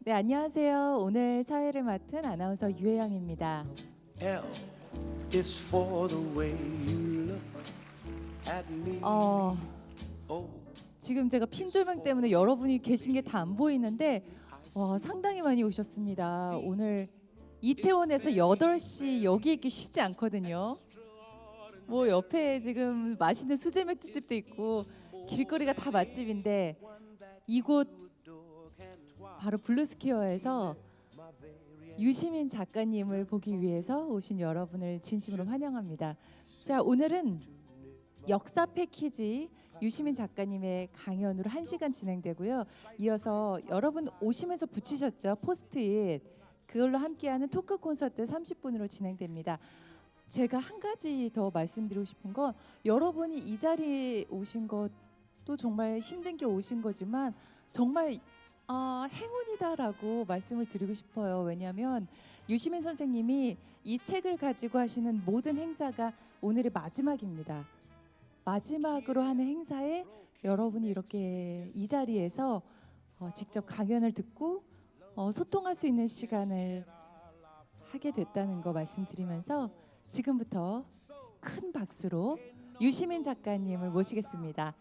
네, 안녕하세요. 오늘 사회를 맡은 아나운서 유혜영입니다. L is for the way you look at me. O 지금 제가 핀 조명 때문에 여러분이 계신 게 다 안 보이는데 상당히 많이 오셨습니다. 오늘 이태원에서 8시 여기 있기 쉽지 않거든요. 뭐 옆에 지금 맛있는 수제 맥주집도 있고 길거리가 다 맛집인데 이곳 바로 블루스퀘어에서 유시민 작가님을 보기 위해서 오신 여러분을 진심으로 환영합니다. 자, 오늘은 역사 패키지 유시민 작가님의 강연으로 1시간 진행되고요. 이어서 여러분 오시면서 붙이셨죠? 포스트잇. 그걸로 함께하는 토크 콘서트 30분으로 진행됩니다. 제가 한 가지 더 말씀드리고 싶은 건 여러분이 이 자리에 오신 것도 정말 힘든 게 오신 거지만 정말 행운이다라고 말씀을 드리고 싶어요. 왜냐하면 유시민 선생님이 이 책을 가지고 하시는 모든 행사가 오늘이 마지막입니다. 마지막으로 하는 행사에 여러분이 이렇게 이 자리에서 직접 강연을 듣고 소통할 수 있는 시간을 하게 됐다는 거 말씀드리면서 지금부터 큰 박수로 유시민 작가님을 모시겠습니다.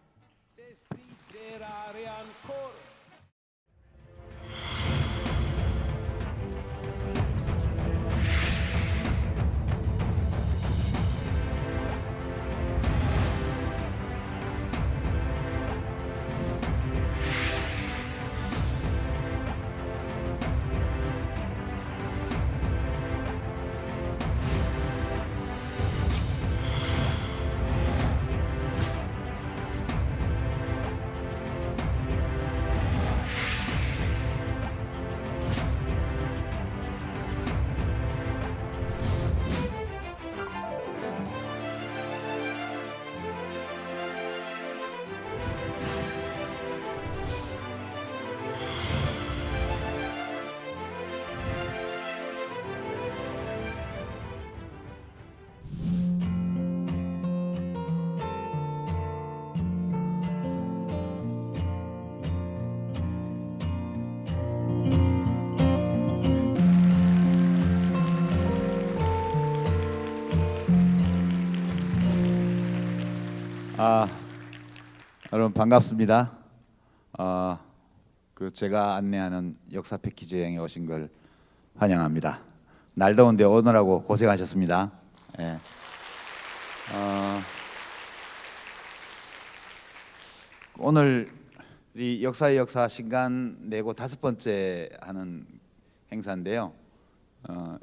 여러분 반갑습니다. 제가 안내하는 역사 패키지 여행에 오신 걸 환영합니다. 날 더운데 오느라고 고생하셨습니다. 예. 오늘이 역사의 역사 신간 내고 5번째 하는 행사인데요.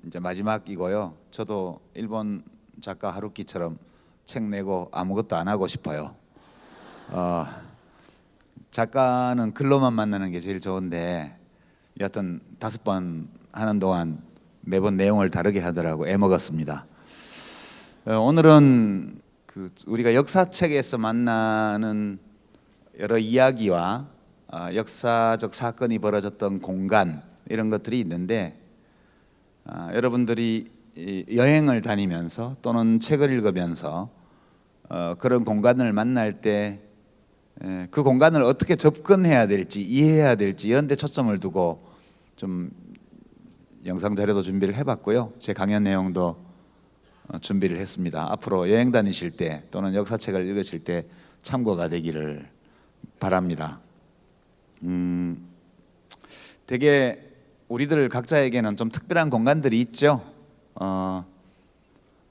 이제 마지막이고요. 저도 일본 작가 하루키처럼 책 내고 아무것도 안 하고 싶어요. 작가는 글로만 만나는 게 제일 좋은데 여하튼 5번 하는 동안 매번 내용을 다르게 하더라고 애먹었습니다. 오늘은 우리가 역사책에서 만나는 여러 이야기와 역사적 사건이 벌어졌던 공간 이런 것들이 있는데 여러분들이 여행을 다니면서 또는 책을 읽으면서 그런 공간을 만날 때 그 공간을 어떻게 접근해야 될지 이해해야 될지 이런 데 초점을 두고 좀 영상 자료도 준비를 해봤고요. 제 강연 내용도 준비를 했습니다. 앞으로 여행 다니실 때 또는 역사책을 읽으실 때 참고가 되기를 바랍니다. 되게 우리들 각자에게는 좀 특별한 공간들이 있죠.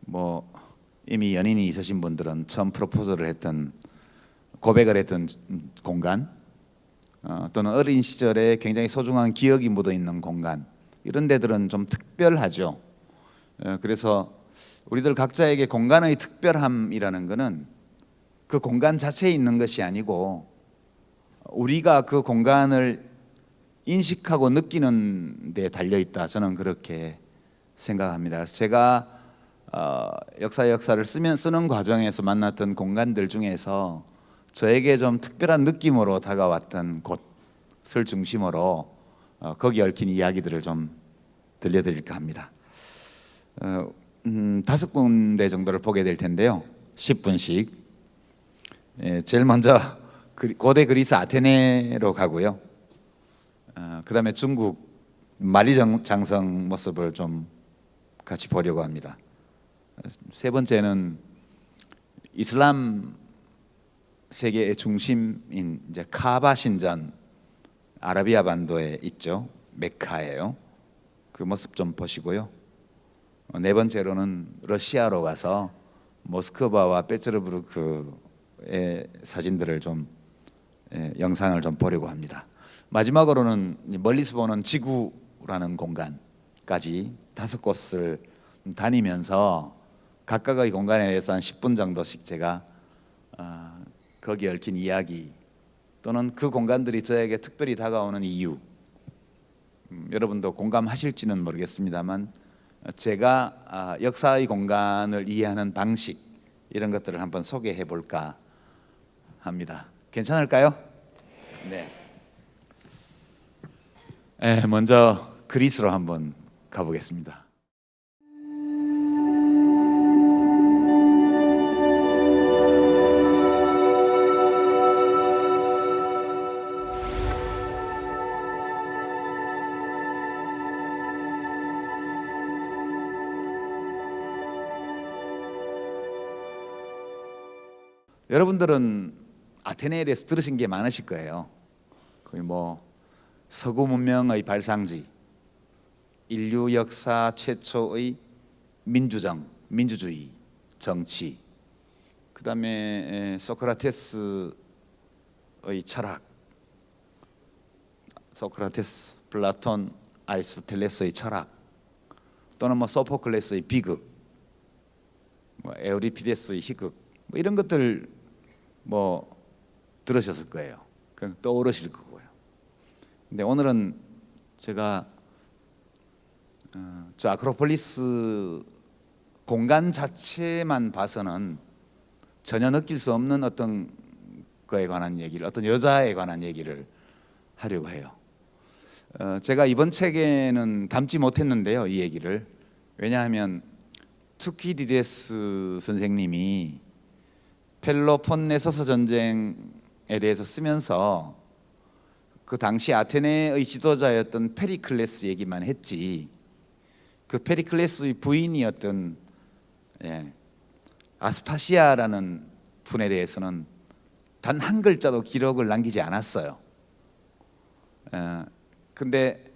뭐 이미 연인이 있으신 분들은 처음 프로포즈를 했던 고백을 했던 공간, 또는 어린 시절에 굉장히 소중한 기억이 묻어 있는 공간, 이런 데들은 좀 특별하죠. 그래서 우리들 각자에게 공간의 특별함이라는 것은 그 공간 자체에 있는 것이 아니고 우리가 그 공간을 인식하고 느끼는 데 달려 있다. 저는 그렇게 생각합니다. 그래서 제가 역사를 쓰는 과정에서 만났던 공간들 중에서 저에게 좀 특별한 느낌으로 다가왔던 곳을 중심으로 거기 얽힌 이야기들을 좀 들려드릴까 합니다. 5군데 정도를 보게 될 텐데요. 10분씩. 제일 먼저 고대 그리스 아테네로 가고요. 그 다음에 중국 만리장성 모습을 좀 같이 보려고 합니다. 세 번째는 이슬람 세계의 중심인 이제 카바 신전, 아라비아 반도에 있죠. 메카예요. 그 모습 좀 보시고요. 네 번째로는 러시아로 가서 모스크바와 페트르부르크의 사진들을 좀 영상을 좀 보려고 합니다. 마지막으로는 멀리서 보는 지구라는 공간까지 5곳을 다니면서 각각의 공간에 대해서 한 10분 정도씩 제가 거기에 얽힌 이야기 또는 그 공간들이 저에게 특별히 다가오는 이유, 여러분도 공감하실지는 모르겠습니다만 제가 역사의 공간을 이해하는 방식, 이런 것들을 한번 소개해 볼까 합니다. 괜찮을까요? 네. 먼저 그리스로 한번 가보겠습니다. 여러분들은 아테네에 대해서 들으신 게 많으실 거예요. 거의 뭐 서구 문명의 발상지, 인류 역사 최초의 민주주의 정치, 그 다음에 소크라테스의 철학, 소크라테스, 플라톤, 아리스토텔레스의 철학, 또는 뭐 소포클레스의 비극, 뭐 에우리피데스의 희극, 뭐 이런 것들 뭐 들으셨을 거예요. 그냥 떠오르실 거고요. 근데 오늘은 제가 저 아크로폴리스 공간 자체만 봐서는 전혀 느낄 수 없는 어떤 거에 관한 얘기를, 어떤 여자에 관한 얘기를 하려고 해요. 제가 이번 책에는 담지 못했는데요, 이 얘기를. 왜냐하면 투키디데스 선생님이 펠로폰네소스 전쟁에 대해서 쓰면서 그 당시 아테네의 지도자였던 페리클레스 얘기만 했지, 그 페리클레스의 부인이었던 아스파시아라는 분에 대해서는 단 한 글자도 기록을 남기지 않았어요. 근데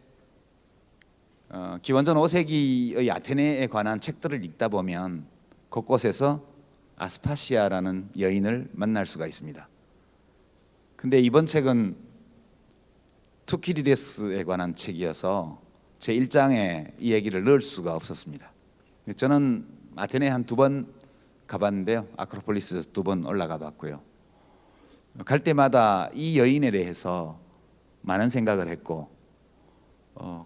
기원전 5세기의 아테네에 관한 책들을 읽다 보면 곳곳에서 아스파시아라는 여인을 만날 수가 있습니다. 근데 이번 책은 투키디데스에 관한 책이어서 제 1장에 이 얘기를 넣을 수가 없었습니다. 저는 아테네 한 2번 가봤는데요, 아크로폴리스 2번 올라가 봤고요. 갈 때마다 이 여인에 대해서 많은 생각을 했고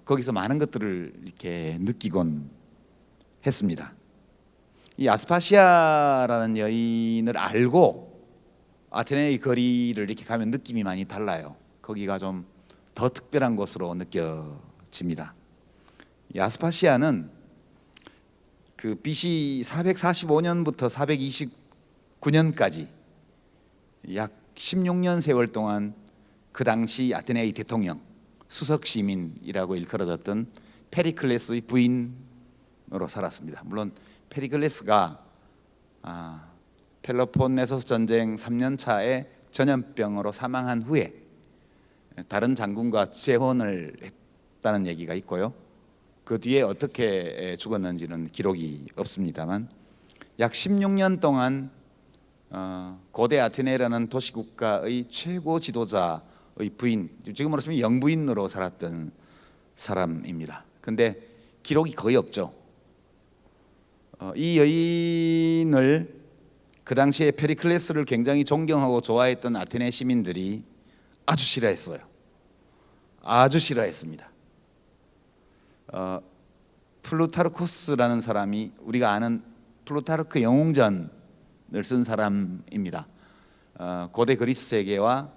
거기서 많은 것들을 이렇게 느끼곤 했습니다. 이 아스파시아라는 여인을 알고 아테네의 거리를 이렇게 가면 느낌이 많이 달라요. 거기가 좀 더 특별한 곳으로 느껴집니다. 이 아스파시아는 그 BC 445년부터 429년까지 약 16년 세월 동안 그 당시 아테네의 대통령, 수석 시민이라고 일컬어졌던 페리클레스의 부인으로 살았습니다. 물론 페리클레스가 펠로폰네소스 전쟁 3년 차에 전염병으로 사망한 후에 다른 장군과 재혼을 했다는 얘기가 있고요. 그 뒤에 어떻게 죽었는지는 기록이 없습니다만 약 16년 동안 고대 아테네라는 도시국가의 최고 지도자의 부인, 지금으로 치면 영부인으로 살았던 사람입니다. 근데 기록이 거의 없죠. 이 여인을 그 당시에 페리클레스를 굉장히 존경하고 좋아했던 아테네 시민들이 아주 싫어했어요. 아주 싫어했습니다. 플루타르코스라는 사람이, 우리가 아는 플루타르크 영웅전을 쓴 사람입니다. 고대 그리스 세계와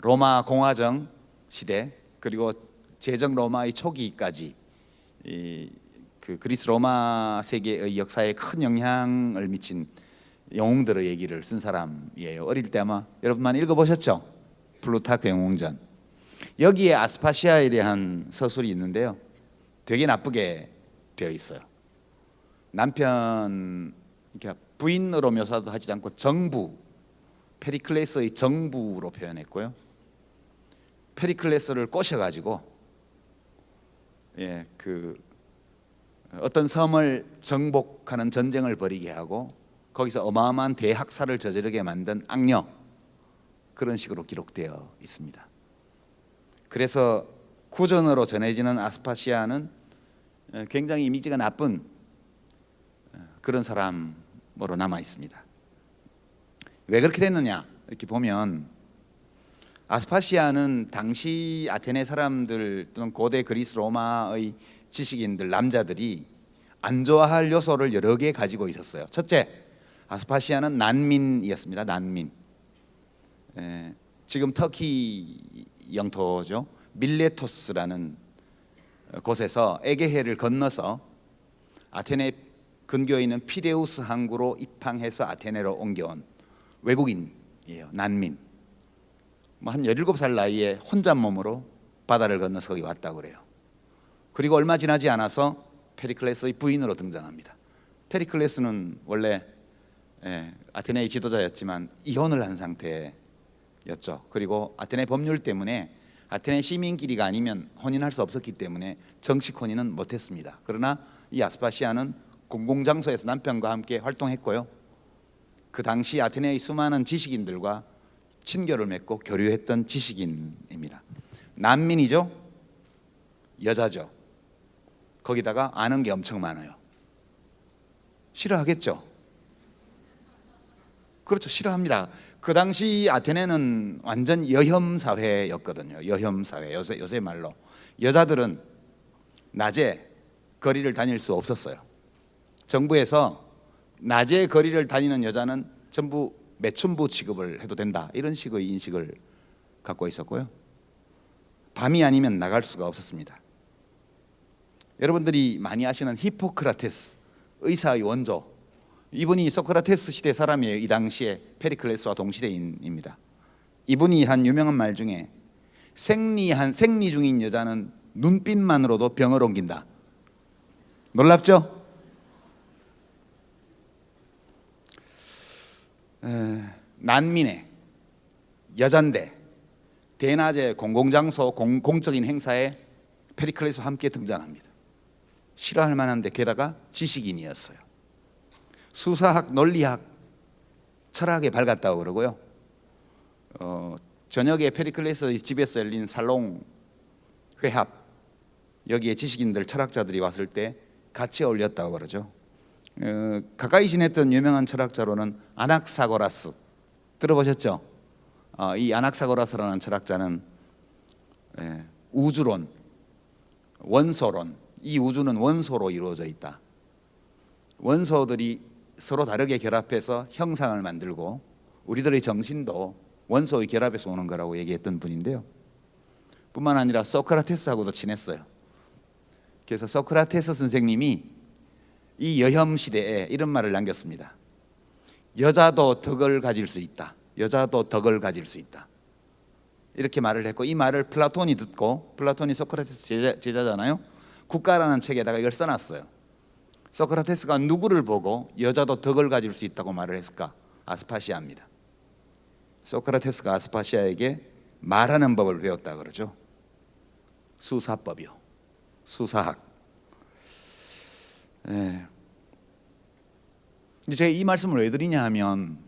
로마 공화정 시대, 그리고 제정 로마의 초기까지 그 그리스 로마 세계의 역사에 큰 영향을 미친 영웅들의 얘기를 쓴 사람이에요. 어릴 때 아마 여러분 많이 읽어보셨죠? 플루타르크 영웅전. 여기에 아스파시아에 대한 서술이 있는데요. 되게 나쁘게 되어 있어요. 남편 그러니까 부인으로 묘사도 하지 않고 정부, 페리클레스의 정부로 표현했고요. 페리클레스를 꼬셔가지고 어떤 섬을 정복하는 전쟁을 벌이게 하고 거기서 어마어마한 대학살을 저지르게 만든 악녀, 그런 식으로 기록되어 있습니다. 그래서 구전으로 전해지는 아스파시아는 굉장히 이미지가 나쁜 그런 사람으로 남아 있습니다. 왜 그렇게 됐느냐 이렇게 보면, 아스파시아는 당시 아테네 사람들 또는 고대 그리스 로마의 지식인들, 남자들이 안 좋아할 요소를 여러 개 가지고 있었어요. 첫째, 아스파시아는 난민이었습니다. 난민. 지금 터키 영토죠. 밀레토스라는 곳에서 에게해를 건너서 아테네 근교에 있는 피레우스 항구로 입항해서 아테네로 옮겨온 외국인이에요. 난민. 한 17살 나이에 혼자 몸으로 바다를 건너서 거기 왔다고 그래요. 그리고 얼마 지나지 않아서 페리클레스의 부인으로 등장합니다. 페리클레스는 원래 아테네의 지도자였지만 이혼을 한 상태였죠. 그리고 아테네 법률 때문에 아테네 시민끼리가 아니면 혼인할 수 없었기 때문에 정식 혼인은 못했습니다. 그러나 이 아스파시아는 공공장소에서 남편과 함께 활동했고요. 그 당시 아테네의 수많은 지식인들과 친교를 맺고 교류했던 지식인입니다. 난민이죠. 여자죠. 거기다가 아는 게 엄청 많아요. 싫어하겠죠. 그렇죠. 싫어합니다. 그 당시 아테네는 완전 여혐 사회였거든요. 여혐 사회. 요새 말로 여자들은 낮에 거리를 다닐 수 없었어요. 정부에서 낮에 거리를 다니는 여자는 전부 매춘부 취급을 해도 된다, 이런 식의 인식을 갖고 있었고요. 밤이 아니면 나갈 수가 없었습니다. 여러분들이 많이 아시는 히포크라테스, 의사의 원조, 이분이 소크라테스 시대 사람이에요. 이 당시에 페리클레스와 동시대인입니다. 이분이 한 유명한 말 중에 생리 중인 여자는 눈빛만으로도 병을 옮긴다. 놀랍죠? 난민의 여잔데 대낮에 공공장소 공적인 행사에 페리클레스와 함께 등장합니다. 싫어할 만한데 게다가 지식인이었어요. 수사학, 논리학, 철학에 밝았다고 그러고요. 저녁에 페리클레스 집에서 열린 살롱 회합, 여기에 지식인들, 철학자들이 왔을 때 같이 어울렸다고 그러죠. 가까이 지냈던 유명한 철학자로는 아낙사고라스, 들어보셨죠? 이 아낙사고라스라는 철학자는 우주론, 원소론, 이 우주는 원소로 이루어져 있다. 원소들이 서로 다르게 결합해서 형상을 만들고 우리들의 정신도 원소의 결합에서 오는 거라고 얘기했던 분인데요. 뿐만 아니라 소크라테스하고도 친했어요. 그래서 소크라테스 선생님이 이 여혐 시대에 이런 말을 남겼습니다. 여자도 덕을 가질 수 있다. 여자도 덕을 가질 수 있다. 이렇게 말을 했고, 이 말을 플라톤이 듣고, 플라톤이 소크라테스 제자잖아요. 국가라는 책에다가 이걸 써놨어요. 소크라테스가 누구를 보고 여자도 덕을 가질 수 있다고 말을 했을까? 아스파시아입니다. 소크라테스가 아스파시아에게 말하는 법을 배웠다 그러죠. 수사법이요. 수사학. 제가 이 말씀을 왜 드리냐 하면,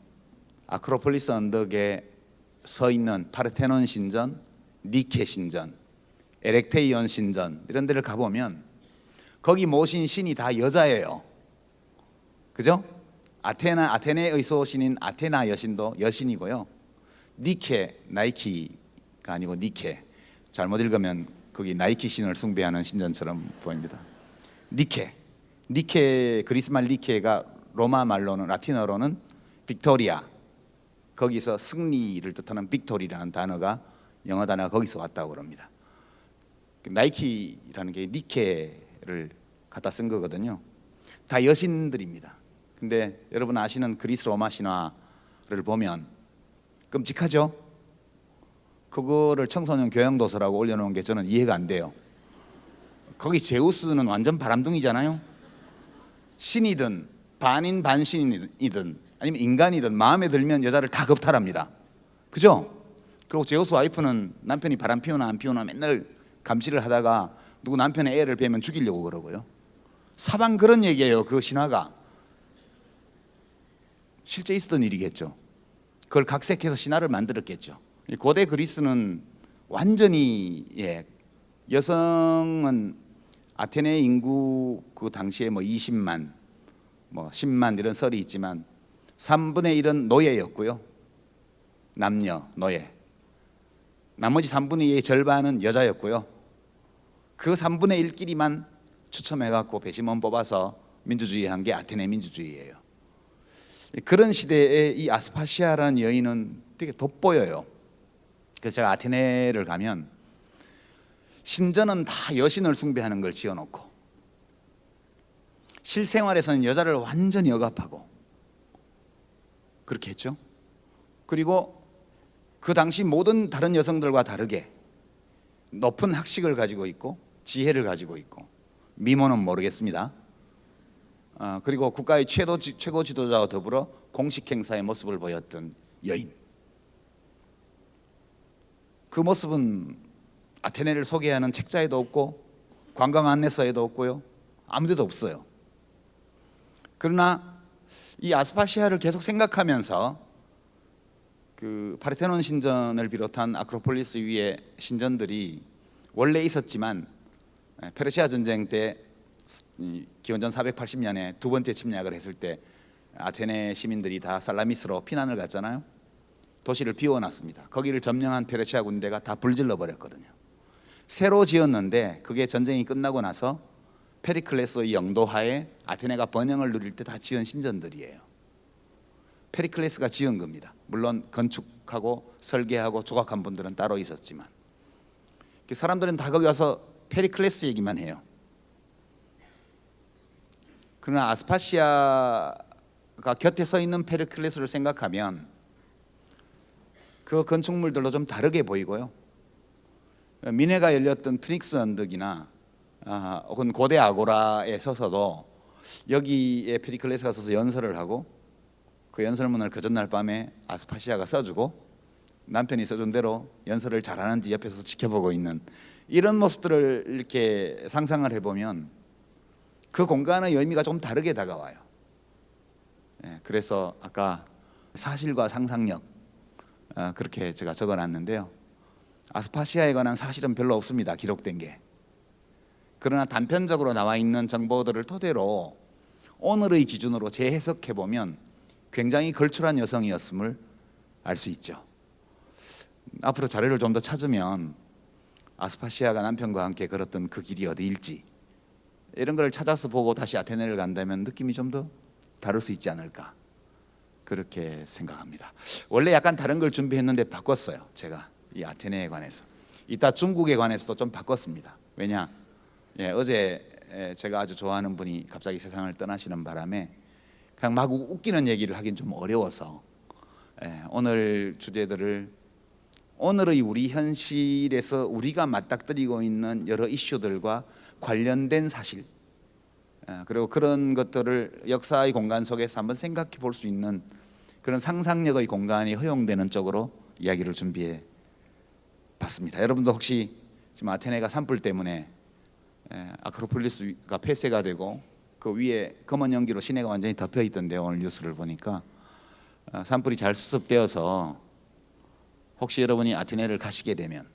아크로폴리스 언덕에 서 있는 파르테논 신전, 니케 신전, 에렉테이온 신전, 이런 데를 가보면 거기 모신 신이 다 여자예요. 그죠? 아테네의 소신인 아테나 여신도 여신이고요. 니케, 나이키가 아니고 니케, 잘못 읽으면 거기 나이키 신을 숭배하는 신전처럼 보입니다. 니케, 그리스말 니케가 로마 말로는, 라틴어로는 빅토리아, 거기서 승리를 뜻하는 빅토리라는 단어가, 영어 단어가 거기서 왔다고 합니다. 나이키라는 게 니케를 갖다 쓴 거거든요. 다 여신들입니다. 근데 여러분 아시는 그리스 로마 신화를 보면 끔찍하죠? 그거를 청소년 교양도서라고 올려놓은 게 저는 이해가 안 돼요. 거기 제우스는 완전 바람둥이잖아요. 신이든 반인 반신이든 아니면 인간이든 마음에 들면 여자를 다 겁탈합니다. 그죠? 그리고 제우스 와이프는 남편이 바람 피우나 안 피우나 맨날 감시를 하다가 누구 남편의 애를 베면 죽이려고 그러고요. 사방 그런 얘기예요. 그 신화가 실제 있었던 일이겠죠. 그걸 각색해서 신화를 만들었겠죠. 고대 그리스는 완전히 여성은 아테네 인구 그 당시에 뭐 20만, 뭐 10만 이런 썰이 있지만 3분의 1은 노예였고요. 남녀 노예. 나머지 3분의 2의 절반은 여자였고요. 그 3분의 1끼리만 추첨해갖고 배심원 뽑아서 민주주의 한 게 아테네 민주주의예요. 그런 시대에 이 아스파시아라는 여인은 되게 돋보여요. 그래서 제가 아테네를 가면 신전은 다 여신을 숭배하는 걸 지어놓고 실생활에서는 여자를 완전히 억압하고 그렇게 했죠. 그리고 그 당시 모든 다른 여성들과 다르게 높은 학식을 가지고 있고 지혜를 가지고 있고 미모는 모르겠습니다. 그리고 국가의 최고 지도자와 더불어 공식 행사의 모습을 보였던 여인. 그 모습은 아테네를 소개하는 책자에도 없고 관광 안내서에도 없고요. 아무데도 없어요. 그러나 이 아스파시아를 계속 생각하면서 그 파르테논 신전을 비롯한 아크로폴리스 위의 신전들이 원래 있었지만 페르시아 전쟁 때 기원전 480년에 두 번째 침략을 했을 때 아테네 시민들이 다 살라미스로 피난을 갔잖아요. 도시를 비워놨습니다. 거기를 점령한 페르시아 군대가 다 불질러 버렸거든요. 새로 지었는데 그게 전쟁이 끝나고 나서 페리클레스의 영도하에 아테네가 번영을 누릴 때 다 지은 신전들이에요. 페리클레스가 지은 겁니다. 물론 건축하고 설계하고 조각한 분들은 따로 있었지만 사람들은 다 거기 와서 페리클레스 얘기만 해요. 그러나 아스파시아가 곁에 서 있는 페리클레스를 생각하면 그 건축물들도 좀 다르게 보이고요. 미네가 열렸던 피닉스 언덕이나 혹은 고대 아고라에 서서도 여기에 페리클레스가 서서 연설을 하고 그 연설문을 그 전날 밤에 아스파시아가 써주고 남편이 써준 대로 연설을 잘하는지 옆에서 지켜보고 있는 이런 모습들을 이렇게 상상을 해보면 그 공간의 의미가 좀 다르게 다가와요. 그래서 아까 사실과 상상력 그렇게 제가 적어놨는데요. 아스파시아에 관한 사실은 별로 없습니다. 기록된 게. 그러나 단편적으로 나와 있는 정보들을 토대로 오늘의 기준으로 재해석해 보면 굉장히 걸출한 여성이었음을 알 수 있죠. 앞으로 자료를 좀 더 찾으면 아스파시아가 남편과 함께 걸었던 그 길이 어디일지 이런 걸 찾아서 보고 다시 아테네를 간다면 느낌이 좀 더 다를 수 있지 않을까 그렇게 생각합니다. 원래 약간 다른 걸 준비했는데 바꿨어요. 제가 이 아테네에 관해서 이따 중국에 관해서도 좀 바꿨습니다. 왜냐? 어제 제가 아주 좋아하는 분이 갑자기 세상을 떠나시는 바람에 그냥 막 웃기는 얘기를 하긴 좀 어려워서 오늘 주제들을 오늘의 우리 현실에서 우리가 맞닥뜨리고 있는 여러 이슈들과 관련된 사실 그리고 그런 것들을 역사의 공간 속에서 한번 생각해 볼 수 있는 그런 상상력의 공간이 허용되는 쪽으로 이야기를 준비해 봤습니다. 여러분도 혹시 지금 아테네가 산불 때문에 아크로폴리스가 폐쇄가 되고 그 위에 검은 연기로 시내가 완전히 덮여 있던데 오늘 뉴스를 보니까 산불이 잘 수습되어서 혹시 여러분이 아테네를 가시게 되면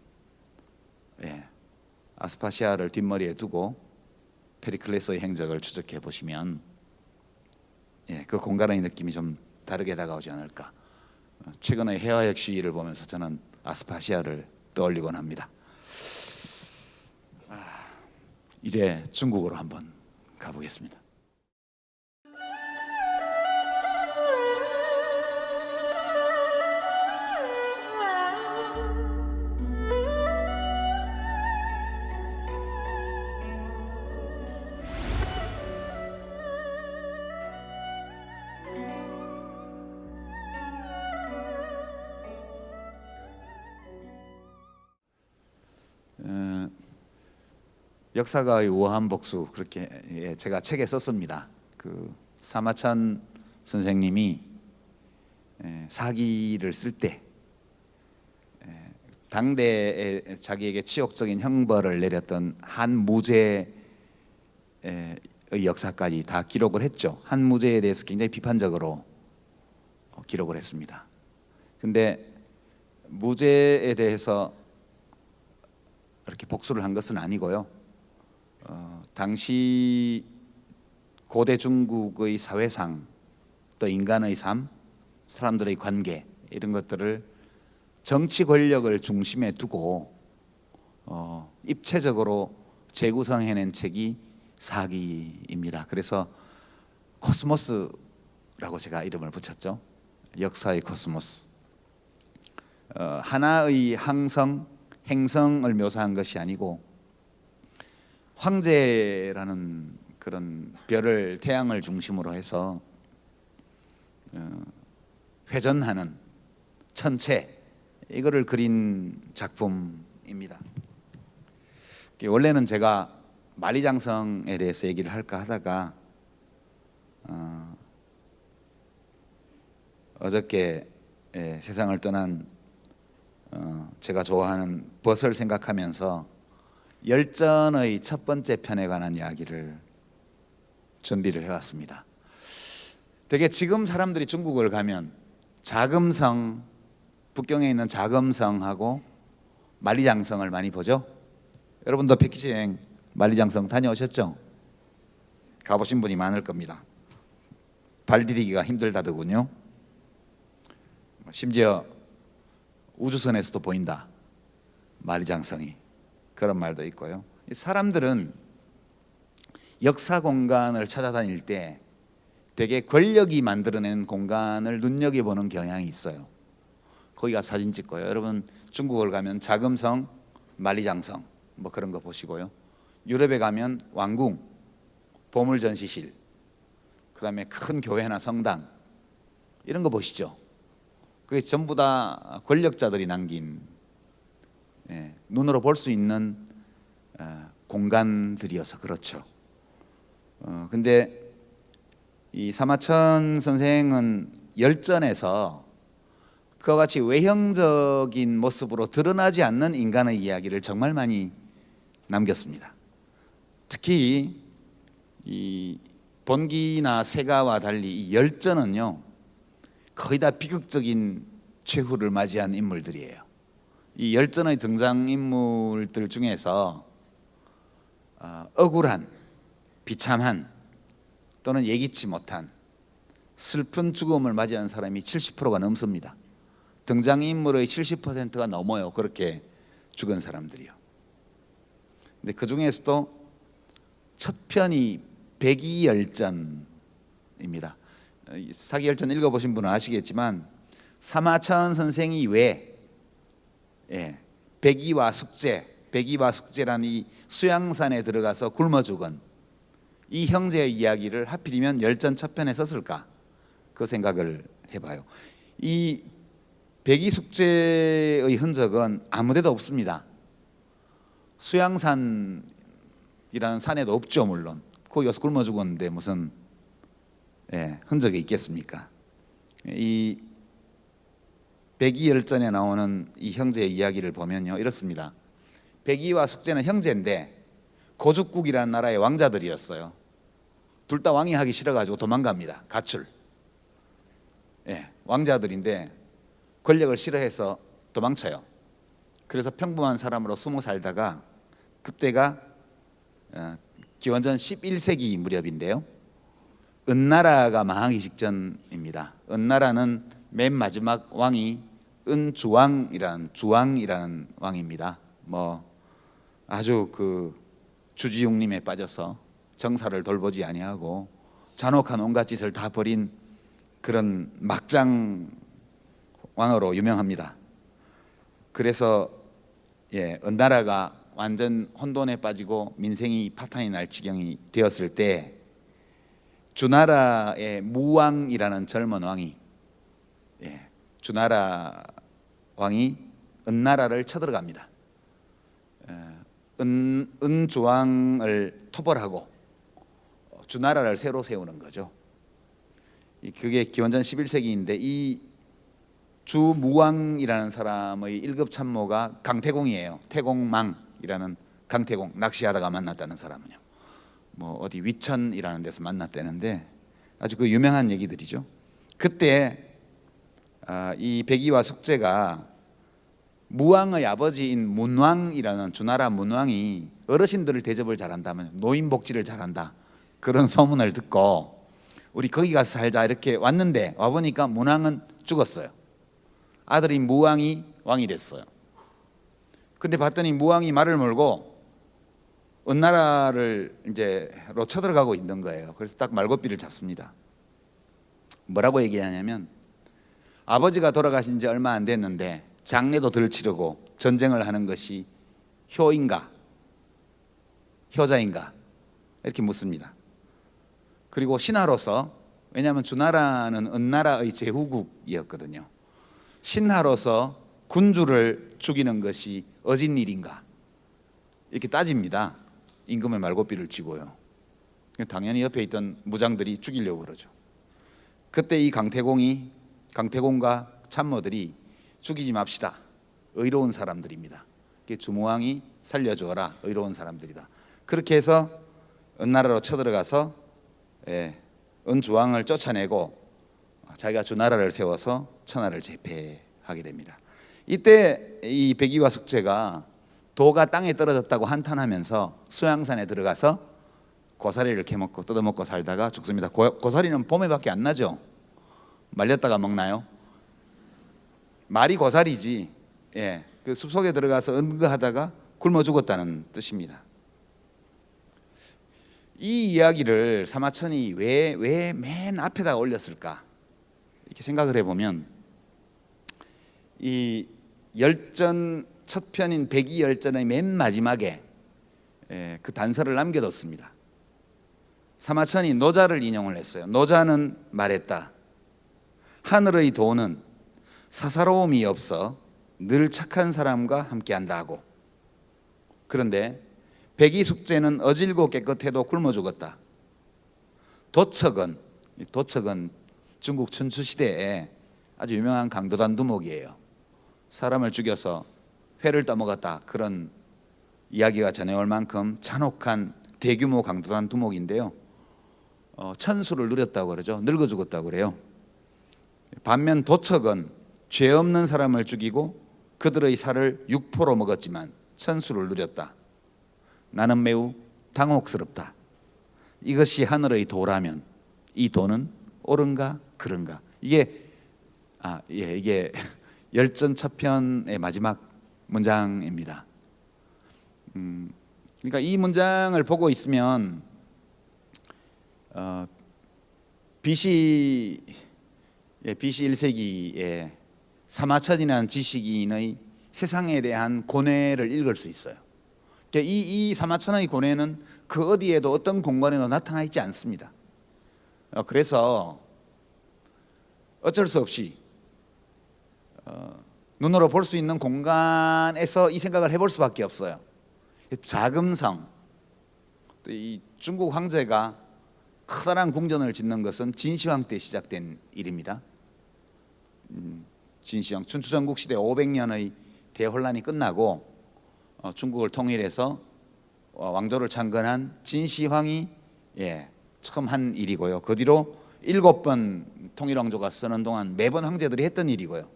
아스파시아를 뒷머리에 두고 페리클레스의 행적을 추적해 보시면 그 공간의 느낌이 좀 다르게 다가오지 않을까. 최근의 해화역 시위를 보면서 저는 아스파시아를 떠올리곤 합니다. 이제 중국으로 한번 가보겠습니다. 역사가의 우아한 복수 그렇게 제가 책에 썼습니다. 그 사마천 선생님이 사기를 쓸 때 당대에 자기에게 치욕적인 형벌을 내렸던 한 무죄의 역사까지 다 기록을 했죠. 한 무죄에 대해서 굉장히 비판적으로 기록을 했습니다. 근데 무죄에 대해서 이렇게 복수를 한 것은 아니고요. 당시 고대 중국의 사회상 또 인간의 삶, 사람들의 관계 이런 것들을 정치 권력을 중심에 두고 입체적으로 재구성해낸 책이 사기입니다. 그래서 코스모스라고 제가 이름을 붙였죠. 역사의 코스모스. 하나의 항성, 행성을 묘사한 것이 아니고 황제라는 그런 별을 태양을 중심으로 해서 회전하는 천체 이거를 그린 작품입니다. 원래는 제가 만리장성에 대해서 얘기를 할까 하다가 어저께 세상을 떠난 제가 좋아하는 벗을 생각하면서 열전의 첫 번째 편에 관한 이야기를 준비를 해왔습니다. 되게 지금 사람들이 중국을 가면 자금성, 북경에 있는 자금성하고 만리장성을 많이 보죠. 여러분도 패키지 여행 만리장성 다녀오셨죠? 가보신 분이 많을 겁니다. 발 디디기가 힘들다더군요. 심지어 우주선에서도 보인다, 만리장성이. 그런 말도 있고요. 사람들은 역사 공간을 찾아다닐 때 되게 권력이 만들어낸 공간을 눈여겨보는 경향이 있어요. 거기가 사진 찍고요. 여러분 중국을 가면 자금성, 만리장성 뭐 그런 거 보시고요. 유럽에 가면 왕궁, 보물전시실, 그다음에 큰 교회나 성당 이런 거 보시죠. 그게 전부 다 권력자들이 남긴 눈으로 볼 수 있는 공간들이어서 그렇죠. 근데 이 사마천 선생은 열전에서 그와 같이 외형적인 모습으로 드러나지 않는 인간의 이야기를 정말 많이 남겼습니다. 특히 이 본기나 세가와 달리 이 열전은요 거의 다 비극적인 최후를 맞이한 인물들이에요. 이 열전의 등장인물들 중에서 억울한, 비참한 또는 예기치 못한 슬픈 죽음을 맞이한 사람이 70%가 넘습니다. 등장인물의 70%가 넘어요. 그렇게 죽은 사람들이요. 근데 그 중에서도 첫 편이 백이열전입니다. 사기열전 읽어보신 분은 아시겠지만 사마천 선생이 왜 백이와 숙제라는 이 수양산에 들어가서 굶어 죽은 이 형제의 이야기를 하필이면 열전 첫 편에 썼을까? 그 생각을 해봐요. 이 백이숙제의 흔적은 아무데도 없습니다. 수양산이라는 산에도 없죠. 물론 거기서 굶어 죽었는데 무슨 흔적이 있겠습니까? 이 백이열전에 나오는 이 형제의 이야기를 보면요 이렇습니다. 백이와 숙제는 형제인데 고죽국이라는 나라의 왕자들이었어요. 둘 다 왕이 하기 싫어가지고 도망갑니다. 가출. 왕자들인데 권력을 싫어해서 도망쳐요. 그래서 평범한 사람으로 숨어 살다가 그때가 기원전 11세기 무렵인데요. 은나라가 망하기 직전입니다. 은나라는 맨 마지막 왕이 주왕이라는 왕입니다. 뭐 아주 그 주지웅림에 빠져서 정사를 돌보지 아니하고 잔혹한 온갖 짓을 다 벌인 그런 막장 왕으로 유명합니다. 그래서 은나라가 완전 혼돈에 빠지고 민생이 파탄이 날 지경이 되었을 때 주나라의 무왕이라는 젊은 왕이 주나라 왕이 은나라를 쳐들어갑니다. 은조왕을 토벌하고 주나라를 새로 세우는 거죠. 그게 기원전 11세기인데 이 주무왕이라는 사람의 1급 참모가 강태공이에요. 태공망이라는 강태공, 낚시하다가 만났다는 사람은요. 뭐 어디 위천이라는 데서 만났다는데 아주 그 유명한 얘기들이죠. 그때 이 백이와 숙제가 무왕의 아버지인 문왕이라는 주나라 문왕이 어르신들을 대접을 잘한다면 노인 복지를 잘한다 그런 소문을 듣고 우리 거기 가서 살자 이렇게 왔는데 와보니까 문왕은 죽었어요. 아들인 무왕이 왕이 됐어요. 근데 봤더니 무왕이 말을 몰고 은나라를 이제로 쳐들어가고 있는 거예요. 그래서 딱 말고삐를 잡습니다. 뭐라고 얘기하냐면 아버지가 돌아가신 지 얼마 안 됐는데 장례도 덜 치르고 전쟁을 하는 것이 효인가 효자인가 이렇게 묻습니다. 그리고 신하로서, 왜냐하면 주나라는 은나라의 제후국이었거든요. 신하로서 군주를 죽이는 것이 어진 일인가 이렇게 따집니다. 임금의 말고삐를 쥐고요. 당연히 옆에 있던 무장들이 죽이려고 그러죠. 그때 이 강태공과 참모들이 죽이지 맙시다. 의로운 사람들입니다. 주무왕이 살려주어라. 의로운 사람들이다. 그렇게 해서 은나라로 쳐들어가서 은주왕을 쫓아내고 자기가 주나라를 세워서 천하를 제패하게 됩니다. 이때 이 백이와 숙제가 도가 땅에 떨어졌다고 한탄하면서 수양산에 들어가서 고사리를 캐먹고 뜯어먹고 살다가 죽습니다. 고사리는 봄에밖에 안 나죠. 말렸다가 먹나요? 말이 고사리지. 그 숲속에 들어가서 은거하다가 굶어 죽었다는 뜻입니다. 이 이야기를 사마천이 왜 맨 앞에다 올렸을까 이렇게 생각을 해보면 이 열전 첫 편인 백이열전의 맨 마지막에 그 단서를 남겨뒀습니다. 사마천이 노자를 인용을 했어요. 노자는 말했다. 하늘의 도는 사사로움이 없어 늘 착한 사람과 함께한다 하고, 그런데 백이 숙제는 어질고 깨끗해도 굶어 죽었다. 도척은 중국 춘추 시대에 아주 유명한 강도단 두목이에요. 사람을 죽여서 회를 떠먹었다 그런 이야기가 전해올 만큼 잔혹한 대규모 강도단 두목인데요. 천수를 누렸다고 그러죠. 늙어 죽었다고 그래요. 반면 도척은 죄 없는 사람을 죽이고 그들의 살을 육포로 먹었지만 천수를 누렸다. 나는 매우 당혹스럽다. 이것이 하늘의 도라면 이 도는 옳은가 그른가? 이게 열전 첫 편의 마지막 문장입니다. 그러니까 이 문장을 보고 있으면 BC 1세기에 사마천이라는 지식인의 세상에 대한 고뇌를 읽을 수 있어요. 이 사마천의 고뇌는 그 어디에도 어떤 공간에도 나타나 있지 않습니다. 그래서 어쩔 수 없이 눈으로 볼 수 있는 공간에서 이 생각을 해볼 수밖에 없어요. 자금성, 이 중국 황제가 커다란 궁전을 짓는 것은 진시황 때 시작된 일입니다. 진시황, 춘추전국 시대 500년의 대혼란이 끝나고 중국을 통일해서 왕조를 창건한 진시황이 처음 한 일이고요. 그 뒤로 7번 통일왕조가 쓰는 동안 매번 황제들이 했던 일이고요.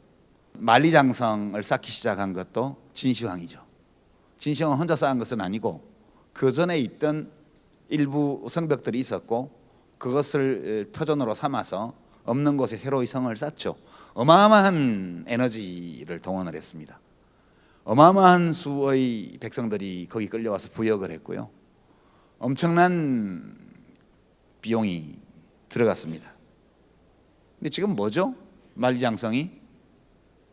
만리장성을 쌓기 시작한 것도 진시황이죠. 진시황은 혼자 쌓은 것은 아니고 그 전에 있던 일부 성벽들이 있었고 그것을 터전으로 삼아서 없는 곳에 새로이 성을 쌓죠. 어마어마한 에너지를 동원을 했습니다. 어마어마한 수의 백성들이 거기 끌려와서 부역을 했고요. 엄청난 비용이 들어갔습니다. 근데 지금 뭐죠? 만리장성이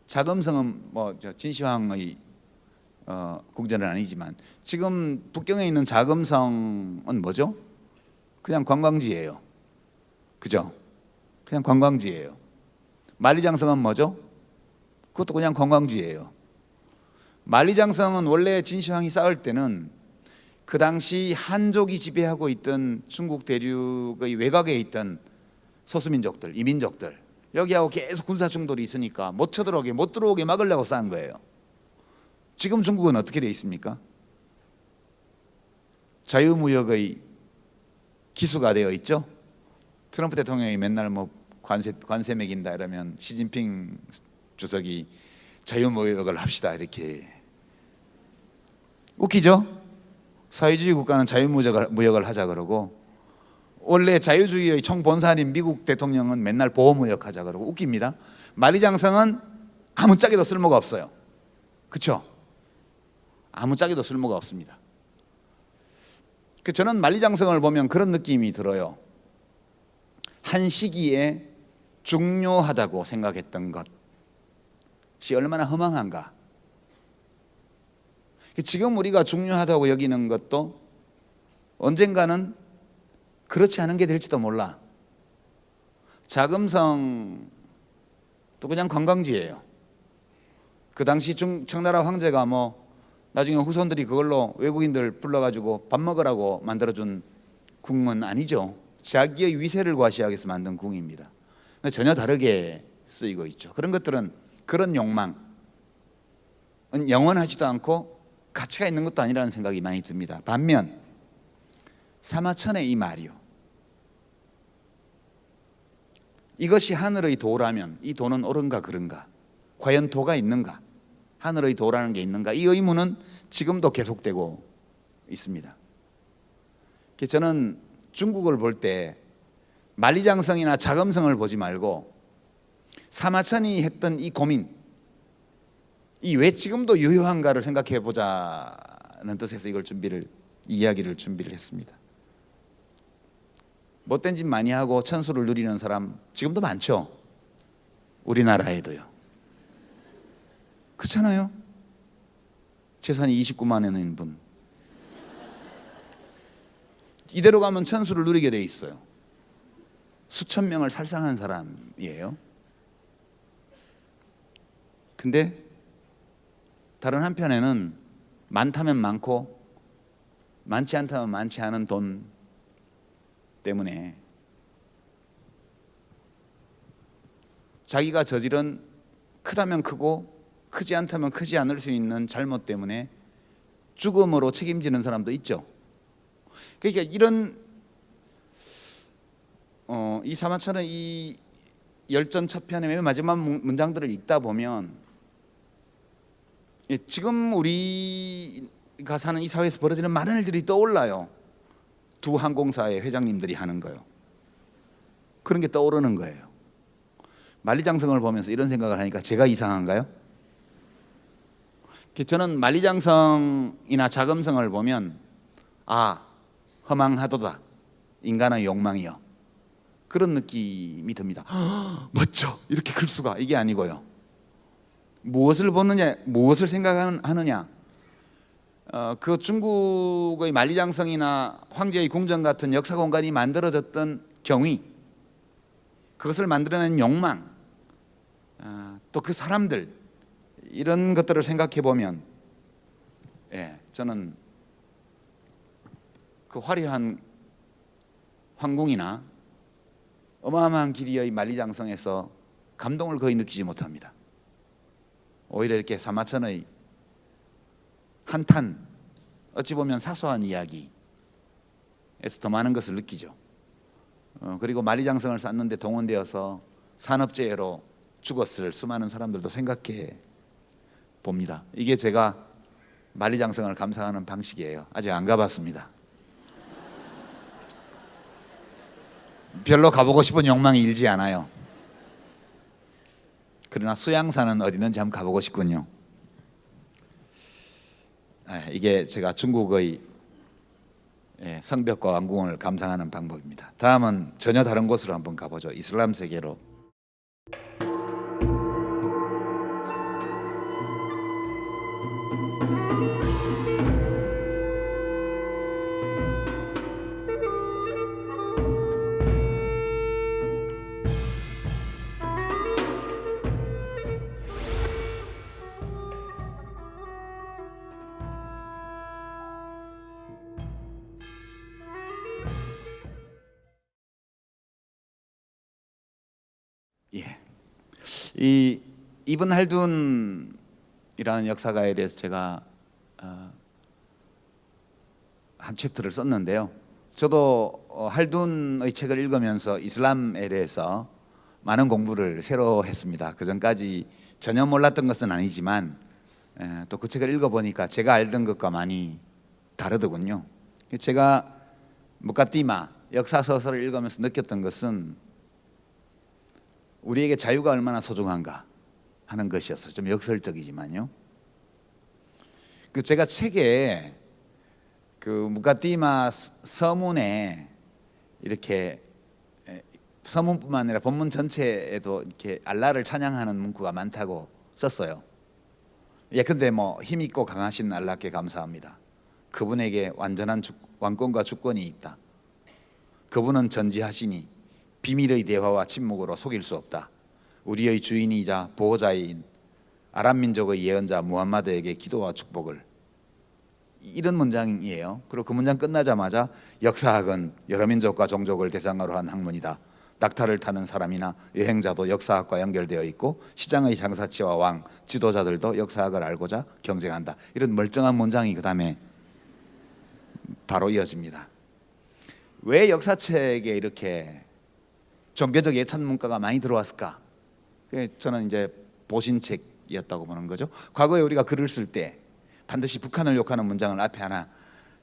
자금성은 진시황의 궁전은 아니지만 지금 북경에 있는 자금성은 뭐죠? 그냥 관광지예요. 그죠? 그냥 관광지예요. 만리장성은 뭐죠? 그것도 그냥 관광지예요. 만리장성은 원래 진시황이 쌓을 때는 그 당시 한족이 지배하고 있던 중국 대륙의 외곽에 있던 소수민족들, 이민족들, 여기하고 계속 군사 충돌이 있으니까 못 쳐들어오게, 못 들어오게 막으려고 쌓은 거예요. 지금 중국은 어떻게 돼 있습니까? 자유무역의 기수가 되어 있죠. 트럼프 대통령이 맨날 뭐 관세 매긴다 이러면 시진핑 주석이 자유무역을 합시다 이렇게 웃기죠? 사회주의 국가는 자유무역을 하자 그러고, 원래 자유주의의 총본산인 미국 대통령은 맨날 보호무역 하자 그러고 웃깁니다. 만리장성은 아무짝에도 쓸모가 없어요. 그렇죠? 아무짝에도 쓸모가 없습니다. 저는 만리장성을 보면 그런 느낌이 들어요. 한 시기에 중요하다고 생각했던 것이 얼마나 허망한가. 지금 우리가 중요하다고 여기는 것도 언젠가는 그렇지 않은 게 될지도 몰라. 자금성도 그냥 관광지예요. 그 당시 청나라 황제가 뭐 나중에 후손들이 그걸로 외국인들 불러가지고 밥 먹으라고 만들어준 궁은 아니죠. 자기의 위세를 과시하기 위해서 만든 궁입니다. 전혀 다르게 쓰이고 있죠. 그런 것들은, 그런 욕망은 영원하지도 않고 가치가 있는 것도 아니라는 생각이 많이 듭니다. 반면 사마천의 이 말이요, 이것이 하늘의 도라면 이 도는 옳은가 그른가, 과연 도가 있는가, 하늘의 도라는 게 있는가, 이 의문은 지금도 계속되고 있습니다. 저는 중국을 볼 때 만리장성이나 자금성을 보지 말고 사마천이 했던 이 고민, 이 왜 지금도 유효한가를 생각해 보자는 뜻에서 이야기를 준비를 했습니다. 못된 짓 많이 하고 천수를 누리는 사람 지금도 많죠. 우리나라에도요. 그렇잖아요. 재산이 29만 원인 분, 이대로 가면 천수를 누리게 돼 있어요. 수천 명을 살상한 사람이에요. 근데 다른 한편에는 많다면 많고 많지 않다면 많지 않은 돈 때문에 자기가 저지른 크다면 크고 크지 않다면 크지 않을 수 있는 잘못 때문에 죽음으로 책임지는 사람도 있죠. 그러니까 이런 이 사마천의 이 열전차편의 맨 마지막 문장들을 읽다 보면 지금 우리가 사는 이 사회에서 벌어지는 많은 일들이 떠올라요. 두 항공사의 회장님들이 하는 거요. 그런 게 떠오르는 거예요. 만리장성을 보면서 이런 생각을 하니까 제가 이상한가요? 저는 만리장성이나 자금성을 보면 허망하도다, 인간의 욕망이요, 그런 느낌이 듭니다. 멋져, 이렇게 클 수가, 이게 아니고요. 무엇을 보느냐, 무엇을 생각하느냐. 그 중국의 만리장성이나 황제의 궁전 같은 역사 공간이 만들어졌던 경위, 그것을 만들어낸 욕망, 또 그 사람들, 이런 것들을 생각해 보면 저는 그 화려한 황궁이나 어마어마한 길이의 만리장성에서 감동을 거의 느끼지 못합니다. 오히려 이렇게 사마천의 한탄, 어찌 보면 사소한 이야기에서 더 많은 것을 느끼죠. 그리고 만리장성을 쌓는데 동원되어서 산업재해로 죽었을 수많은 사람들도 생각해 봅니다. 이게 제가 만리장성을 감상하는 방식이에요. 아직 안 가봤습니다. 별로 가보고 싶은 욕망이 일지 않아요. 그러나 수양산은 어디든지 한번 가보고 싶군요. 이게 제가 중국의 성벽과 왕궁을 감상하는 방법입니다. 다음은 전혀 다른 곳으로 한번 가보죠. 이슬람 세계로. 예. 이 이븐 할둔이라는 역사가에 대해서 제가 한 챕터를 썼는데요. 저도 할둔의 책을 읽으면서 이슬람에 대해서 많은 공부를 새로 했습니다. 그 전까지 전혀 몰랐던 것은 아니지만 또 그 책을 읽어보니까 제가 알던 것과 많이 다르더군요. 제가 무카디마 역사 소설을 읽으면서 느꼈던 것은 우리에게 자유가 얼마나 소중한가 하는 것이었어요. 좀 역설적이지만요. 그 제가 책에 그 무카디마 서문에 이렇게 서문뿐만 아니라 본문 전체에도 이렇게 알라를 찬양하는 문구가 많다고 썼어요. 예, 근데 뭐 힘 있고 강하신 알라께 감사합니다. 그분에게 완전한 왕권과 주권이 있다. 그분은 전지하시니 비밀의 대화와 침묵으로 속일 수 없다. 우리의 주인이자 보호자인 아랍 민족의 예언자 무함마드에게 기도와 축복을. 이런 문장이에요. 그리고 그 문장 끝나자마자 역사학은 여러 민족과 종족을 대상으로 한 학문이다. 낙타를 타는 사람이나 여행자도 역사학과 연결되어 있고 시장의 장사치와 왕, 지도자들도 역사학을 알고자 경쟁한다. 이런 멀쩡한 문장이 그 다음에 바로 이어집니다. 왜 역사책에 이렇게 종교적 예찬 문가가 많이 들어왔을까? 저는 이제 보신책이었다고 보는 거죠. 과거에 우리가 글을 쓸 때 반드시 북한을 욕하는 문장을 앞에 하나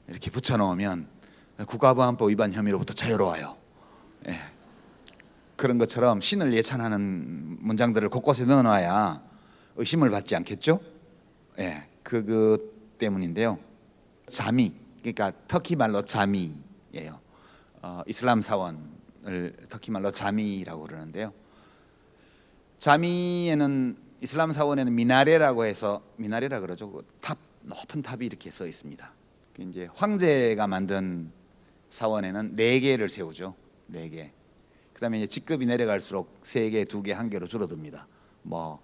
이렇게 붙여놓으면 국가보안법 위반 혐의로부터 자유로워요. 예. 그런 것처럼 신을 예찬하는 문장들을 곳곳에 넣어놔야 의심을 받지 않겠죠? 예, 그것 때문인데요. 자미, 그러니까 터키 말로 자미예요. 이슬람 사원을 터키 말로 자미라고 그러는데요. 자미에는 이슬람 사원에는 미나레라고 해서 미나레라 그러죠. 그 탑, 높은 탑이 이렇게 서 있습니다. 이제 황제가 만든 사원에는 4개를 세우죠. 4개. 그다음에 이제 직급이 내려갈수록 3개, 2개, 1개로 줄어듭니다. 뭐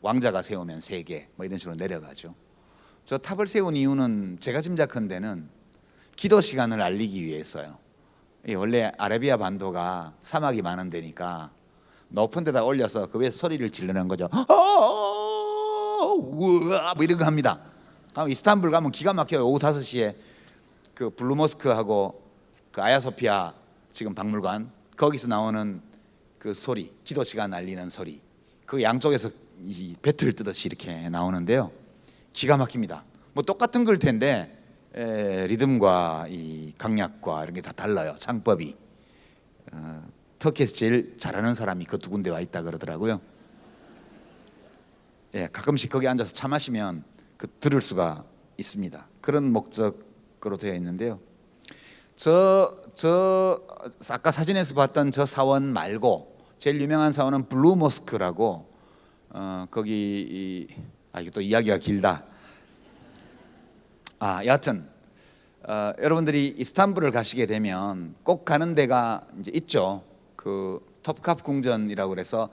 왕자가 세우면 3개, 뭐 이런 식으로 내려가죠. 저 탑을 세운 이유는 제가 짐작컨대는 기도 시간을 알리기 위해서요. 원래 아라비아 반도가 사막이 많은 데니까 높은 데다 올려서 그 위에서 소리를 지르는 거죠. 우와, 뭐 이런 거 합니다. 그럼 이스탄불 가면 기가 막혀요. 오후 5시에 그 블루 모스크하고 그 아야소피아 지금 박물관 거기서 나오는 그 소리, 기도 시간 알리는 소리, 그 양쪽에서 이 배틀 뜨듯이 이렇게 나오는데요. 기가 막힙니다. 뭐 똑같은 걸 텐데 리듬과 이 강약과 이런 게 다 달라요. 창법이. 터키에서 제일 잘하는 사람이 그 2군데 와 있다 그러더라고요. 예, 가끔씩 거기 앉아서 차 마시면 그 들을 수가 있습니다. 그런 목적으로 되어 있는데요. 저 아까 사진에서 봤던 저 사원 말고 제일 유명한 사원은 블루 모스크라고 거기 이게 또 이야기가 길다. 여하튼 여러분들이 이스탄불을 가시게 되면 꼭 가는 데가 이제 있죠. 그 톱캅 궁전이라고 그래서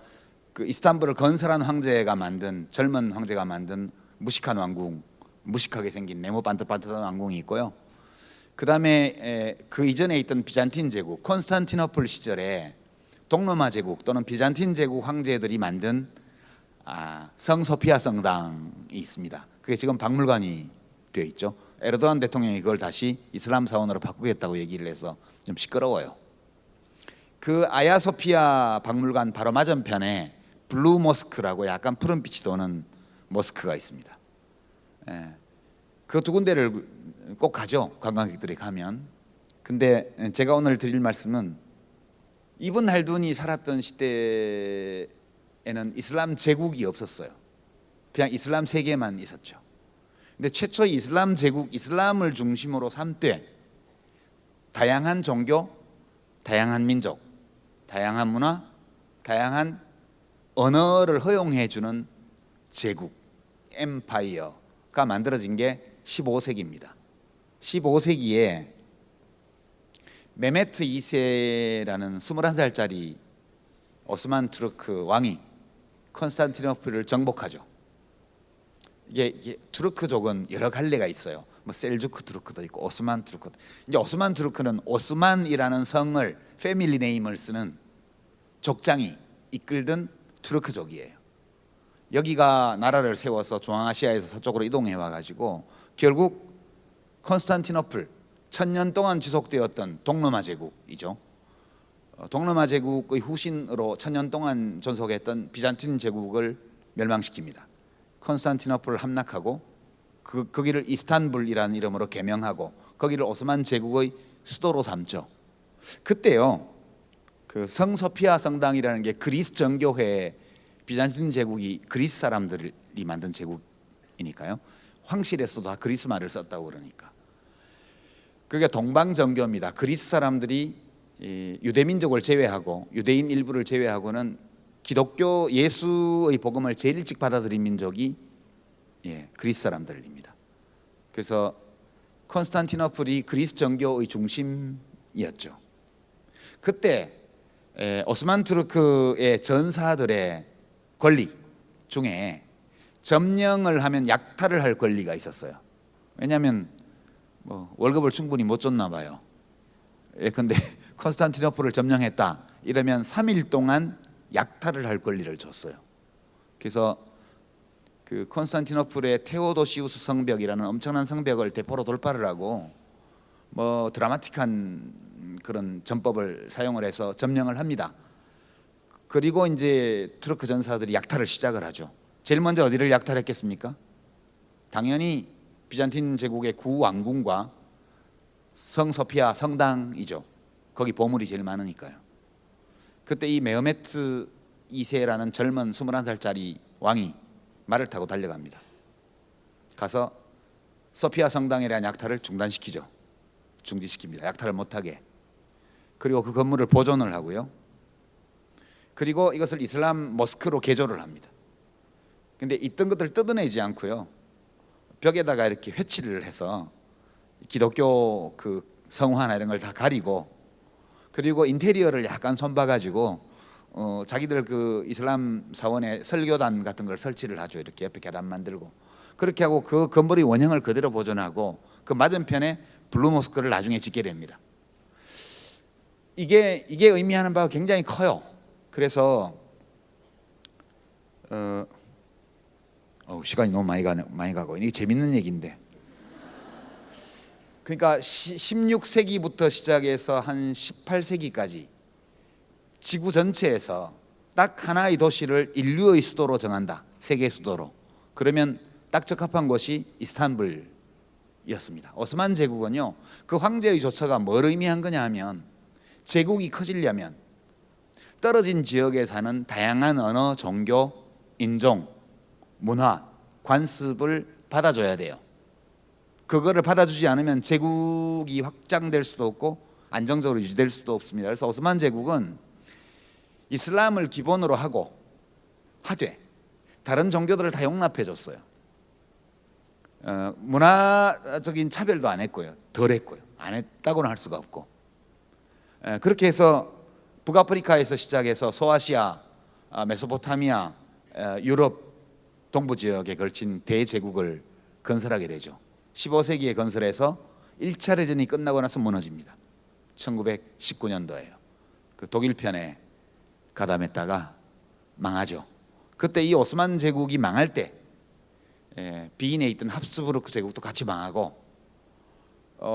그 이스탄불을 건설한 황제가 만든 젊은 황제가 만든 무식한 왕궁, 무식하게 생긴 네모 반듯반듯한 왕궁이 있고요. 그 다음에 그 이전에 있던 비잔틴 제국, 콘스탄티노플 시절에 동로마 제국 또는 비잔틴 제국 황제들이 만든 성 소피아 성당이 있습니다. 그게 지금 박물관이 되어 있죠. 에르도안 대통령이 그걸 다시 이슬람 사원으로 바꾸겠다고 얘기를 해서 좀 시끄러워요. 그 아야소피아 박물관 바로 맞은편에 블루 모스크라고 약간 푸른 빛이 도는 모스크가 있습니다. 그 2군데를 꼭 가죠. 관광객들이 가면. 근데 제가 오늘 드릴 말씀은 이븐 할둔이 살았던 시대에는 이슬람 제국이 없었어요. 그냥 이슬람 세계만 있었죠. 근데 최초 이슬람 제국, 이슬람을 중심으로 삼되 다양한 종교, 다양한 민족, 다양한 문화, 다양한 언어를 허용해 주는 제국, 엠파이어가 만들어진 게 15세기입니다. 15세기에 메메트 2세라는 21살짜리 오스만 투르크 왕이 콘스탄티노플을 정복하죠. 이게 투르크족은 여러 갈래가 있어요. 뭐 셀주크 투르크도 있고 오스만 투르크도. 이제 오스만 투르크는 오스만이라는 성을 패밀리 네임을 쓰는 족장이 이끌던 투르크족이에요. 여기가 나라를 세워서 중앙아시아에서 서쪽으로 이동해 와가지고 결국 콘스탄티노플 1000년 동안 지속되었던 동로마 제국이죠. 동로마 제국의 후신으로 1000년 동안 존속했던 비잔틴 제국을 멸망시킵니다. 콘스탄티노플을 함락하고 거기를 이스탄불이라는 이름으로 개명하고 거기를 오스만 제국의 수도로 삼죠. 그때요, 그 성소피아 성당이라는 게 그리스 정교회, 비잔틴 제국이 그리스 사람들이 만든 제국이니까요. 황실에서도 다 그리스 말을 썼다고 그러니까. 그게 동방정교입니다. 그리스 사람들이 유대 민족을 제외하고 유대인 일부를 제외하고는 기독교 예수의 복음을 제일 일찍 받아들인 민족이 그리스 사람들입니다. 그래서 콘스탄티노플이 그리스 정교의 중심이었죠. 그때 오스만 투르크의 전사들의 권리 중에 점령을 하면 약탈을 할 권리가 있었어요. 왜냐하면 뭐 월급을 충분히 못 줬나 봐요. 근데 콘스탄티노플을 점령했다 이러면 3일 동안 약탈을 할 권리를 줬어요. 그래서 그 콘스탄티노플의 테오도시우스 성벽이라는 엄청난 성벽을 대포로 돌파를 하고 뭐 드라마틱한 그런 전법을 사용을 해서 점령을 합니다. 그리고 이제 투르크 전사들이 약탈을 시작을 하죠. 제일 먼저 어디를 약탈했겠습니까? 당연히 비잔틴 제국의 구왕궁과 성소피아 성당이죠. 거기 보물이 제일 많으니까요. 그때 이 메흐메트 2세라는 젊은 21살짜리 왕이 말을 타고 달려갑니다. 가서 소피아 성당에 대한 약탈을 중단시키죠. 중지시킵니다. 약탈을 못하게. 그리고 그 건물을 보존을 하고요. 그리고 이것을 이슬람 모스크로 개조를 합니다. 근데 있던 것들을 뜯어내지 않고요. 벽에다가 이렇게 회칠을 해서 기독교 그 성화나 이런 걸 다 가리고, 그리고 인테리어를 약간 손봐가지고 자기들 그 이슬람 사원의 설교단 같은 걸 설치를 하죠. 이렇게 옆에 계단 만들고 그렇게 하고 그 건물의 원형을 그대로 보존하고 그 맞은편에 블루 모스크를 나중에 짓게 됩니다. 이게 의미하는 바가 굉장히 커요. 그래서 시간이 너무 많이 가고 이게 재밌는 얘기인데, 그러니까 16세기부터 시작해서 한 18세기까지 지구 전체에서 딱 하나의 도시를 인류의 수도로 정한다. 세계 수도로. 그러면 딱 적합한 곳이 이스탄불이었습니다. 오스만 제국은요, 그 황제의 조처가 뭘 의미한 거냐 하면 제국이 커지려면 떨어진 지역에 사는 다양한 언어, 종교, 인종, 문화, 관습을 받아줘야 돼요. 그거를 받아주지 않으면 제국이 확장될 수도 없고 안정적으로 유지될 수도 없습니다. 그래서 오스만 제국은 이슬람을 기본으로 하되 다른 종교들을 다 용납해 줬어요. 문화적인 차별도 안 했고요. 덜 했고요. 안 했다고는 할 수가 없고. 그렇게 해서 북아프리카에서 시작해서 소아시아, 메소포타미아, 유럽 동부 지역에 걸친 대제국을 건설하게 되죠. 15세기에 건설해서 1차 대전이 끝나고 나서 무너집니다. 1919년도에요. 그 독일 편에 가담했다가 망하죠. 그때 이 오스만 제국이 망할 때 비인에 있던 합스부르크 제국도 같이 망하고,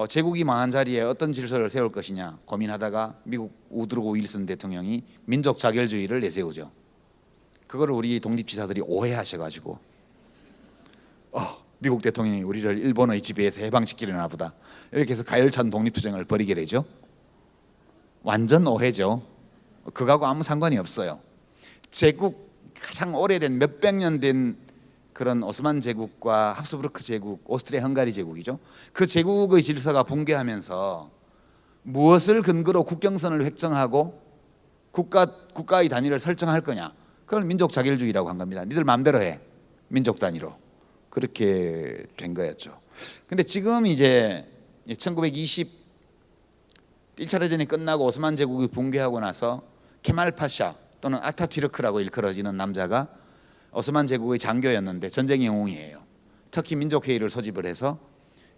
제국이 망한 자리에 어떤 질서를 세울 것이냐 고민하다가 미국 우드로 윌슨 대통령이 민족 자결주의를 내세우죠. 그거를 우리 독립지사들이 오해하셔가지고 미국 대통령이 우리를 일본의 지배에서 해방시키려나 보다 이렇게 해서 가열찬 독립투쟁을 벌이게 되죠. 완전 오해죠. 그거하고 아무 상관이 없어요. 제국 가장 오래된 몇백 년 된 그런 오스만 제국과 합스부르크 제국, 오스트리아 헝가리 제국이죠. 그 제국의 질서가 붕괴하면서 무엇을 근거로 국경선을 획정하고 국가의 단위를 설정할 거냐, 그걸 민족 자결주의라고 한 겁니다. 니들 마음대로 해, 민족 단위로. 그렇게 된 거였죠. 근데 지금 이제 1920 1차 대전이 끝나고 오스만 제국이 붕괴하고 나서 케말 파샤 또는 아타튀르크라고 일컬어지는 남자가 오스만 제국의 장교였는데 전쟁의 영웅이에요. 터키 민족회의를 소집을 해서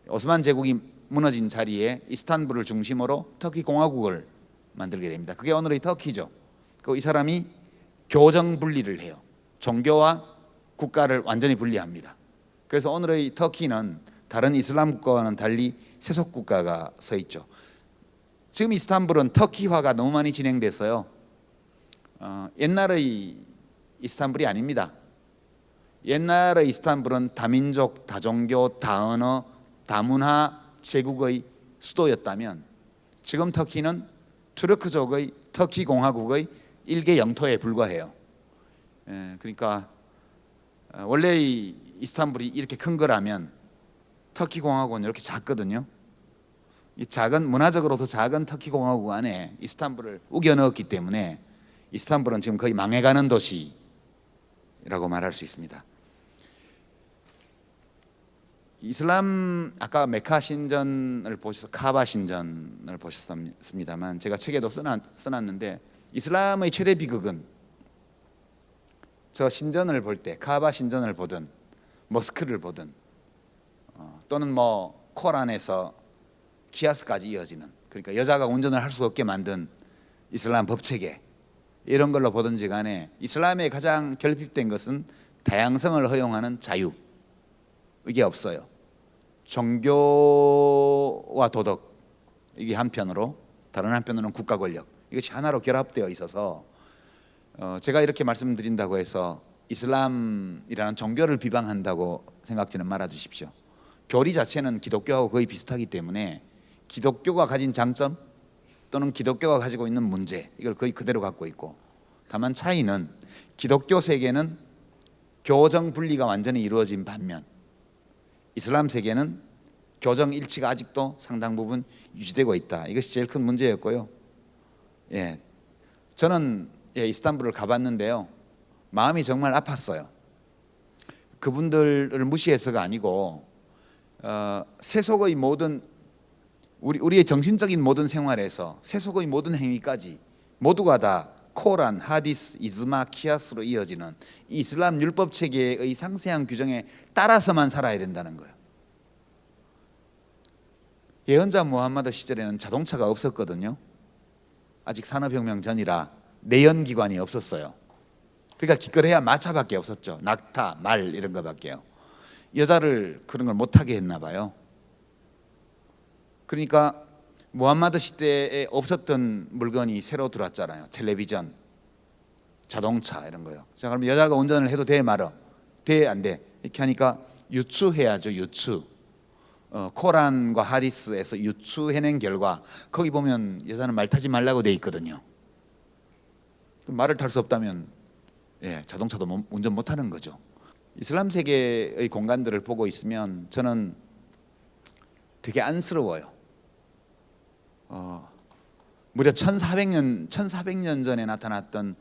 오스만 제국이 무너진 자리에 이스탄불을 중심으로 터키 공화국을 만들게 됩니다. 그게 오늘의 터키죠. 이 사람이 교정 분리를 해요. 종교와 국가를 완전히 분리합니다. 그래서 오늘의 터키는 다른 이슬람 국가와는 달리 세속 국가가 서 있죠. 지금 이스탄불은 터키화가 너무 많이 진행됐어요. 옛날의 이스탄불이 아닙니다. 옛날의 이스탄불은 다민족, 다종교, 다언어, 다문화 제국의 수도였다면 지금 터키는 투르크족의 터키 공화국의 일개 영토에 불과해요. 그러니까 원래 이 이스탄불이 이렇게 큰 거라면 터키 공화국은 이렇게 작거든요. 이 작은 문화적으로 더 작은 터키 공화국 안에 이스탄불을 우겨 넣었기 때문에 이스탄불은 지금 거의 망해가는 도시라고 말할 수 있습니다. 이슬람 아까 메카 신전을 보셔서 카바 신전을 보셨습니다만 제가 책에도 써놨는데 이슬람의 최대 비극은 저 신전을 볼 때 카바 신전을 보든 모스크를 보든 또는 뭐 코란에서 키아스까지 이어지는 그러니까 여자가 운전을 할 수 없게 만든 이슬람 법체계 이런 걸로 보든지 간에 이슬람의 가장 결핍된 것은 다양성을 허용하는 자유 이게 없어요. 종교와 도덕 이게 한편으로 다른 한편으로는 국가 권력 이것이 하나로 결합되어 있어서 제가 이렇게 말씀드린다고 해서 이슬람이라는 종교를 비방한다고 생각지는 말아 주십시오. 교리 자체는 기독교하고 거의 비슷하기 때문에 기독교가 가진 장점 또는 기독교가 가지고 있는 문제 이걸 거의 그대로 갖고 있고 다만 차이는 기독교 세계는 교정 분리가 완전히 이루어진 반면 이슬람 세계는 교정 일치가 아직도 상당 부분 유지되고 있다. 이것이 제일 큰 문제였고요. 저는 이스탄불을 가봤는데요. 마음이 정말 아팠어요. 그분들을 무시해서가 아니고 세속의 모든 우리의 정신적인 모든 생활에서 세속의 모든 행위까지 모두가 다 코란, 하디스, 이즈마, 키아스로 이어지는 이 이슬람 율법 체계의 상세한 규정에 따라서만 살아야 된다는 거예요. 예언자 무함마드 시절에는 자동차가 없었거든요. 아직 산업혁명 전이라 내연기관이 없었어요. 그러니까 기껏해야 마차밖에 없었죠. 낙타, 말 이런 거밖에요. 여자를 그런 걸 못하게 했나 봐요. 그러니까 무함마드 시대에 없었던 물건이 새로 들어왔잖아요. 텔레비전, 자동차 이런 거요. 자, 그럼 여자가 운전을 해도 돼 말어? 돼 안 돼? 이렇게 하니까 유추해야죠. 유추. 코란과 하디스에서 유추해낸 결과 거기 보면 여자는 말 타지 말라고 돼 있거든요. 말을 탈 수 없다면 자동차도 운전 못하는 거죠. 이슬람 세계의 공간들을 보고 있으면 저는 되게 안쓰러워요. 무려 1400년 전에 나타났던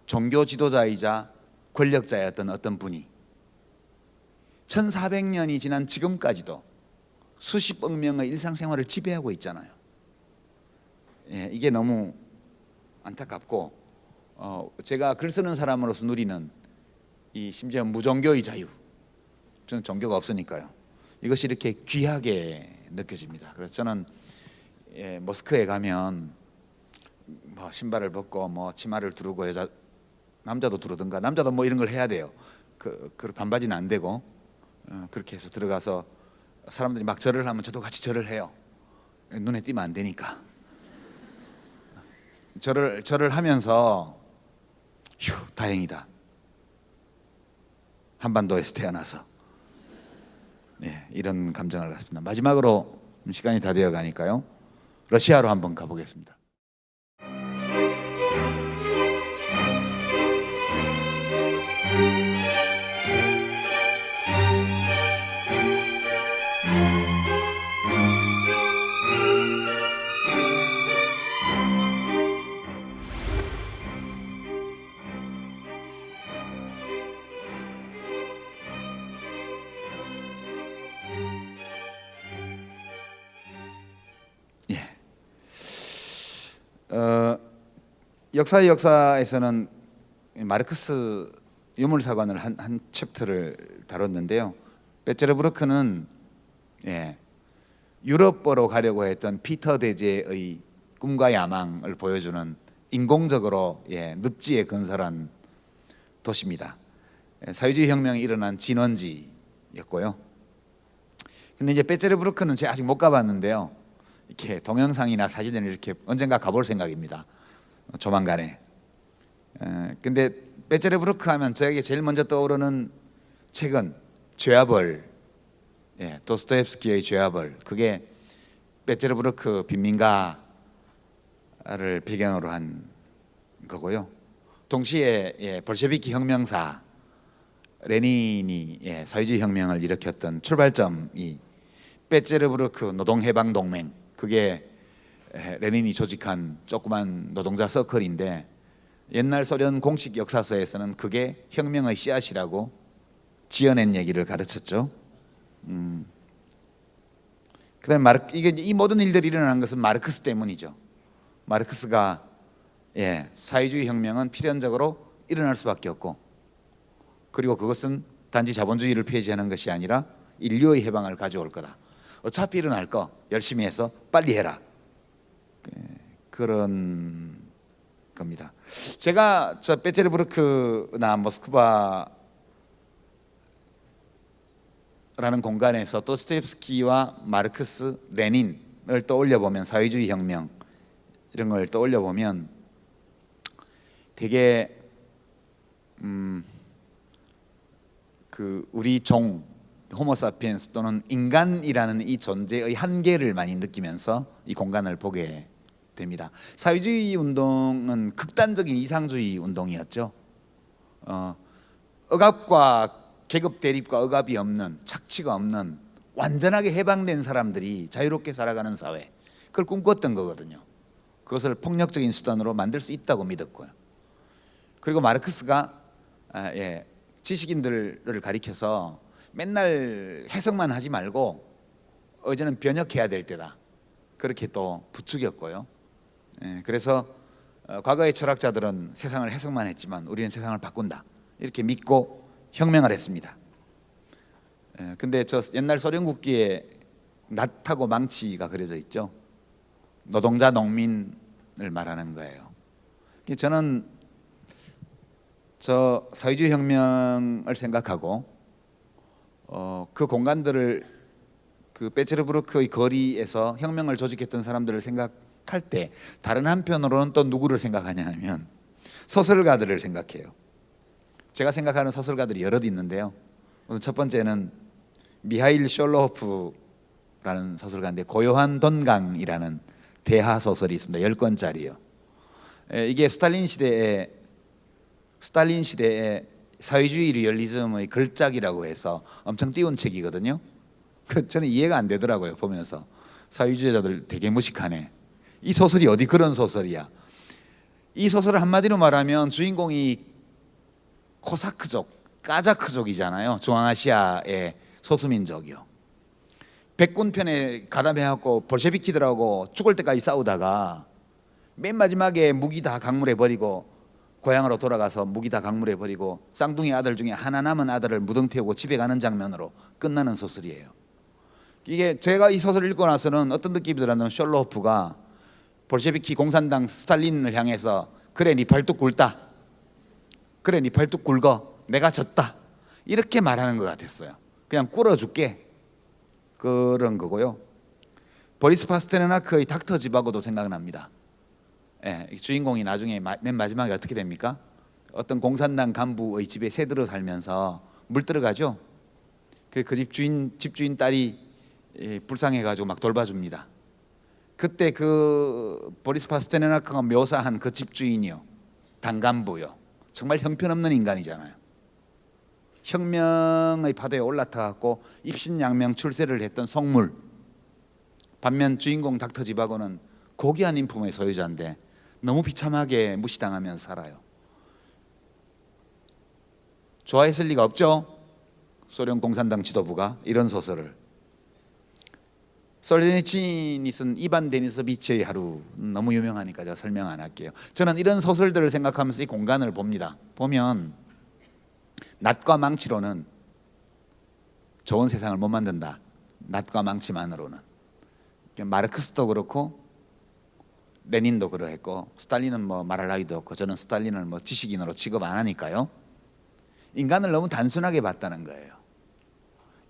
종교 지도자이자 권력자였던 어떤 분이 1400년이 지난 지금까지도 수십억 명의 일상생활을 지배하고 있잖아요. 이게 너무 안타깝고 제가 글 쓰는 사람으로서 누리는 이 심지어 무종교의 자유 저는 종교가 없으니까요. 이것이 이렇게 귀하게 느껴집니다. 그래서 저는 모스크에 가면 뭐 신발을 벗고 뭐 치마를 두르고 남자도 두르든가 남자도 뭐 이런 걸 해야 돼요. 그 반바지는 안 되고 그렇게 해서 들어가서 사람들이 막 절을 하면 저도 같이 절을 해요. 눈에 띄면 안 되니까. 절을 하면서 휴 다행이다. 한반도에서 태어나서 이런 감정을 갖습니다. 마지막으로 시간이 다 되어 가니까요. 러시아로 한번 가보겠습니다. 역사에서는 마르크스 유물사관을 한 챕터를 다뤘는데요. 베체르부르크는 유럽으로 가려고 했던 피터 대제의 꿈과 야망을 보여주는 인공적으로 늪지에 건설한 도시입니다. 사회주의 혁명이 일어난 진원지였고요. 근데 이제 베체르부르크는 제가 아직 못 가봤는데요. 이렇게 동영상이나 사진을 이렇게 언젠가 가볼 생각입니다. 조만간에. 근데 베체르부르크 하면 저에게 제일 먼저 떠오르는 책은 죄와벌, 도스토옙스키의 죄와벌. 그게 베체르부르크 빈민가를 배경으로 한 거고요. 동시에 볼셰비키 혁명사 레닌이 사회주의 혁명을 일으켰던 출발점이 베체르부르크 노동해방동맹, 그게 레닌이 조직한 조그만 노동자 서클인데 옛날 소련 공식 역사서에서는 그게 혁명의 씨앗이라고 지어낸 얘기를 가르쳤죠. 그다음에 이 모든 일들이 일어난 것은 마르크스 때문이죠. 마르크스가 사회주의 혁명은 필연적으로 일어날 수밖에 없고, 그리고 그것은 단지 자본주의를 폐지하는 것이 아니라 인류의 해방을 가져올 거다. 어차피 일어날 거 열심히 해서 빨리 해라. 그런 겁니다. 제가 저 베체르부르크나 모스크바라는 공간에서 도스토옙스키와 마르크스, 레닌을 떠올려 보면, 사회주의 혁명 이런 걸 떠올려 보면 되게 그 우리 종 호모사피엔스 또는 인간이라는 이 존재의 한계를 많이 느끼면서 이 공간을 보게 됩니다. 사회주의 운동은 극단적인 이상주의 운동이었죠. 억압과 계급 대립과 억압이 없는, 착취가 없는 완전하게 해방된 사람들이 자유롭게 살아가는 사회, 그걸 꿈꿨던 거거든요. 그것을 폭력적인 수단으로 만들 수 있다고 믿었고요. 그리고 마르크스가 지식인들을 가리켜서 맨날 해석만 하지 말고 이제는 변혁해야 될 때다, 그렇게 또 부추겼고요. 그래서 과거의 철학자들은 세상을 해석만 했지만 우리는 세상을 바꾼다, 이렇게 믿고 혁명을 했습니다. 근데 저 옛날 소련 국기에 낫하고 망치가 그려져 있죠. 노동자 농민을 말하는 거예요. 저는 저 사회주의 혁명을 생각하고 그 공간들을, 그 베체르부르크의 거리에서 혁명을 조직했던 사람들을 생각할 때 다른 한편으로는 또 누구를 생각하냐 하면 소설가들을 생각해요. 제가 생각하는 소설가들이 여럿 있는데요. 우선 첫 번째는 미하일 숄로호프라는 소설가인데 고요한 돈강이라는 대하 소설이 있습니다. 10권짜리요. 이게 스탈린 시대에 사회주의 리얼리즘의 걸작이라고 해서 엄청 띄운 책이거든요. 저는 이해가 안 되더라고요. 보면서 사회주의자들 되게 무식하네, 이 소설이 어디 그런 소설이야. 이 소설을 한마디로 말하면 주인공이 코사크족, 까자크족이잖아요. 중앙아시아의 소수민족이요. 백군 편에 가담해갖고 볼셰비키들하고 죽을 때까지 싸우다가 맨 마지막에 무기 다 강물에 버리고 고향으로 돌아가서 무기 다 강물에 버리고 쌍둥이 아들 중에 하나 남은 아들을 무등 태우고 집에 가는 장면으로 끝나는 소설이에요. 이게 제가 이 소설을 읽고 나서는 어떤 느낌이 들었냐면, 숄로호프가 볼셰비키 공산당 스탈린을 향해서 그래 네 팔뚝 굵다, 그래 네 팔뚝 굵어, 내가 졌다, 이렇게 말하는 것 같았어요. 그냥 꿇어줄게, 그런 거고요. 보리스 파스테르나크의 닥터 지바고도 생각납니다. 주인공이 나중에 맨 마지막에 어떻게 됩니까? 어떤 공산당 간부의 집에 새들어 살면서 물 들어가죠. 그 집주인 딸이 불쌍해가지고 막 돌봐줍니다. 그때 그 보리스 파스테르나크가 묘사한 그 집주인이요, 당간부요, 정말 형편없는 인간이잖아요. 혁명의 파도에 올라타갖고 입신양명 출세를 했던 속물. 반면 주인공 닥터 지바고는 고귀한 인품의 소유자인데 너무 비참하게 무시당하면서 살아요. 좋아했을 리가 없죠, 소련 공산당 지도부가 이런 소설을. 솔제니친이 쓴 이반 데니소비치의 하루, 너무 유명하니까 제가 설명 안 할게요. 저는 이런 소설들을 생각하면서 이 공간을 봅니다. 보면 낫과 망치로는 좋은 세상을 못 만든다, 낫과 망치만으로는. 마르크스도 그렇고 레닌도 그러했고 스탈린은 뭐 말할 나위도 없고 저는 스탈린을 뭐 지식인으로 취급 안 하니까요. 인간을 너무 단순하게 봤다는 거예요.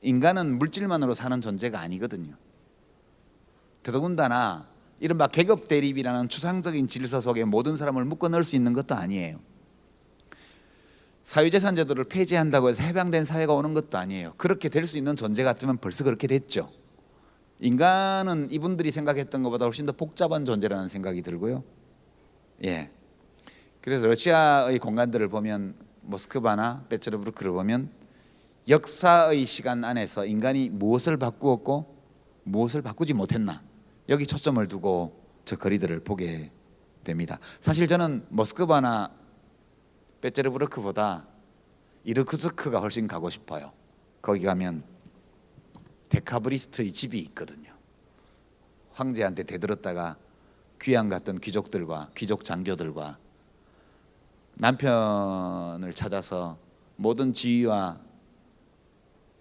인간은 물질만으로 사는 존재가 아니거든요. 더더군다나 이른바 계급 대립이라는 추상적인 질서 속에 모든 사람을 묶어 넣을 수 있는 것도 아니에요. 사유재산 제도를 폐지한다고 해서 해방된 사회가 오는 것도 아니에요. 그렇게 될 수 있는 존재 같으면 벌써 그렇게 됐죠. 인간은 이분들이 생각했던 것보다 훨씬 더 복잡한 존재라는 생각이 들고요. 예. 그래서 러시아의 공간들을 보면 모스크바나 베체르부르크를 보면 역사의 시간 안에서 인간이 무엇을 바꾸었고 무엇을 바꾸지 못했나, 여기 초점을 두고 저 거리들을 보게 됩니다. 사실 저는 모스크바나 베체르부르크보다 이르쿠츠크가 훨씬 가고 싶어요. 거기 가면 데카브리스트의 집이 있거든요. 황제한테 대들었다가 귀양 갔던 귀족들과 귀족 장교들과 남편을 찾아서 모든 지위와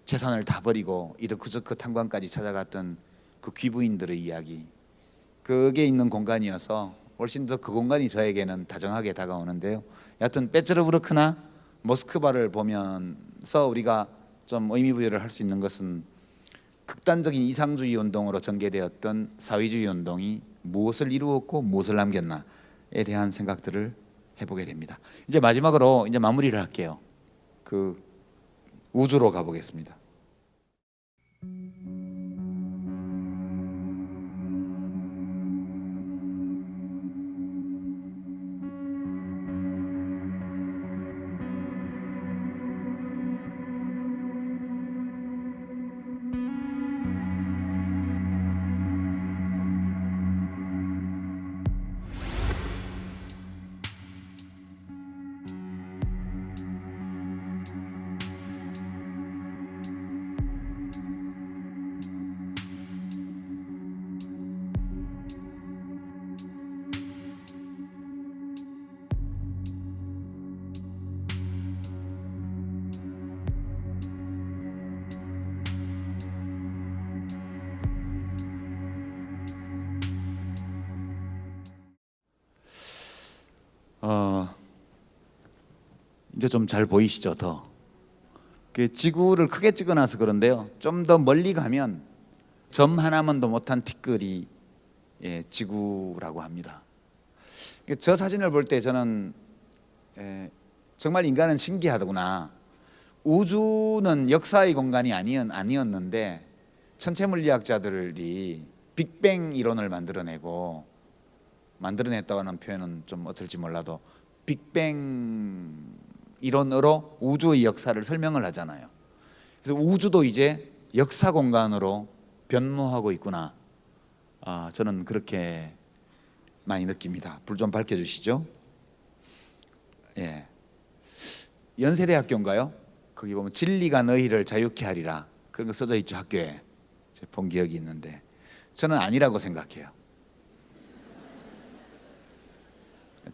재산을 다 버리고 이르쿠츠크 탄광까지 찾아갔던 그 귀부인들의 이야기, 그게 있는 공간이어서 훨씬 더 그 공간이 저에게는 다정하게 다가오는데요. 여하튼 베체르부르크나 모스크바를 보면서 우리가 좀 의미부여를 할 수 있는 것은 극단적인 이상주의 운동으로 전개되었던 사회주의 운동이 무엇을 이루었고 무엇을 남겼나에 대한 생각들을 해보게 됩니다. 이제 마지막으로 이제 마무리를 할게요. 그 우주로 가보겠습니다. 이제 좀 잘 보이시죠? 더 그 지구를 크게 찍어놔서 그런데요, 좀 더 멀리 가면 점 하나만도 못한 티끌이 지구라고 합니다. 저 사진을 볼 때 저는 정말 인간은 신기하더구나. 우주는 역사의 공간이 아니었는데 천체 물리학자들이 빅뱅 이론을 만들어냈다고 하는 표현은 좀 어떨지 몰라도 빅뱅 이론으로 우주의 역사를 설명을 하잖아요. 그래서 우주도 이제 역사 공간으로 변모하고 있구나. 저는 그렇게 많이 느낍니다. 불 좀 밝혀주시죠. 예. 연세대학교인가요? 거기 보면 진리가 너희를 자유케 하리라, 그런 거 써져 있죠. 학교에 제가 본 기억이 있는데 저는 아니라고 생각해요.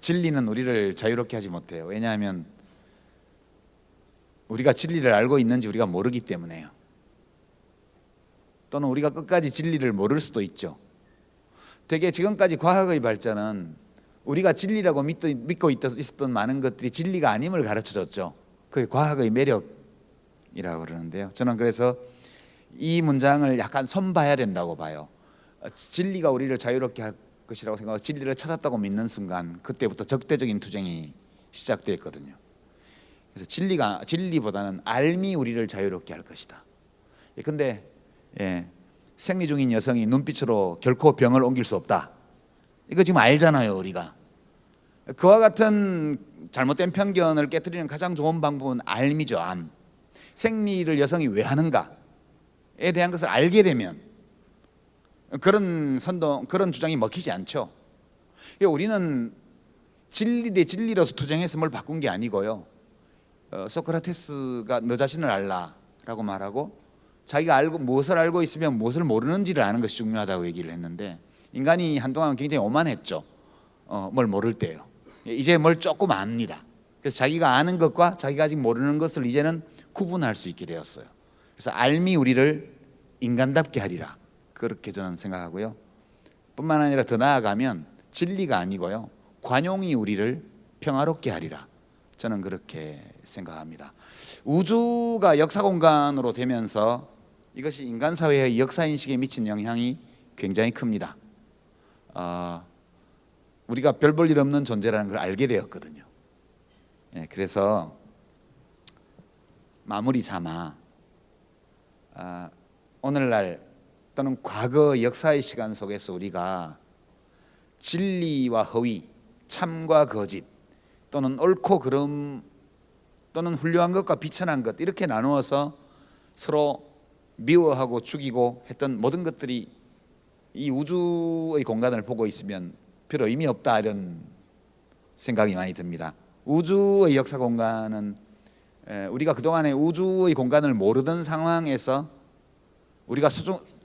진리는 우리를 자유롭게 하지 못해요. 왜냐하면 우리가 진리를 알고 있는지 우리가 모르기 때문에요. 또는 우리가 끝까지 진리를 모를 수도 있죠. 되게 지금까지 과학의 발전은 우리가 진리라고 믿고 있었던 많은 것들이 진리가 아님을 가르쳐줬죠. 그게 과학의 매력이라고 그러는데요. 저는 그래서 이 문장을 약간 손봐야 된다고 봐요. 진리가 우리를 자유롭게 할 것이라고 생각하고 진리를 찾았다고 믿는 순간 그때부터 적대적인 투쟁이 시작됐거든요. 그래서 진리보다는 알미 우리를 자유롭게 할 것이다. 근데 생리 중인 여성이 눈빛으로 결코 병을 옮길 수 없다. 이거 지금 알잖아요, 우리가. 그와 같은 잘못된 편견을 깨트리는 가장 좋은 방법은 알미죠, 암. 생리를 여성이 왜 하는가에 대한 것을 알게 되면 그런 주장이 먹히지 않죠. 우리는 진리 대 진리로서 투쟁해서 뭘 바꾼 게 아니고요. 소크라테스가 너 자신을 알라라고 말하고 자기가 무엇을 알고 있으면 무엇을 모르는지를 아는 것이 중요하다고 얘기를 했는데, 인간이 한동안 굉장히 오만했죠. 뭘 모를 때요. 이제 뭘 조금 압니다. 그래서 자기가 아는 것과 자기가 아직 모르는 것을 이제는 구분할 수 있게 되었어요. 그래서 알미 우리를 인간답게 하리라, 그렇게 저는 생각하고요. 뿐만 아니라 더 나아가면 진리가 아니고요. 관용이 우리를 평화롭게 하리라. 저는 그렇게 생각합니다. 우주가 역사 공간으로 되면서 이것이 인간 사회의 역사 인식에 미친 영향이 굉장히 큽니다. 우리가 별 볼 일 없는 존재라는 걸 알게 되었거든요. 그래서 마무리 삼아 오늘날 또는 과거 역사의 시간 속에서 우리가 진리와 허위, 참과 거짓, 또는 옳고 그름, 또는 훌륭한 것과 비천한 것, 이렇게 나누어서 서로 미워하고 죽이고 했던 모든 것들이 이 우주의 공간을 보고 있으면 별 의미 없다, 이런 생각이 많이 듭니다. 우주의 역사 공간은 우리가 그동안에 우주의 공간을 모르던 상황에서 우리가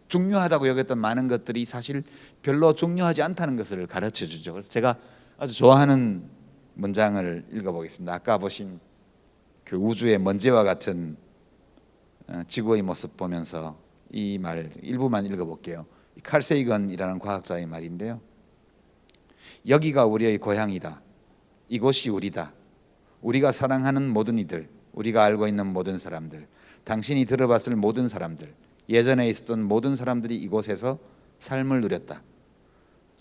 중요하다고 여겼던 많은 것들이 사실 별로 중요하지 않다는 것을 가르쳐 주죠. 그래서 제가 아주 좋아하는 문장을 읽어보겠습니다. 아까 보신 그 우주의 먼지와 같은 지구의 모습 보면서 이 말 일부만 읽어볼게요. 칼 세이건이라는 과학자의 말인데요. 여기가 우리의 고향이다. 이곳이 우리다. 우리가 사랑하는 모든 이들, 우리가 알고 있는 모든 사람들, 당신이 들어봤을 모든 사람들, 예전에 있었던 모든 사람들이 이곳에서 삶을 누렸다.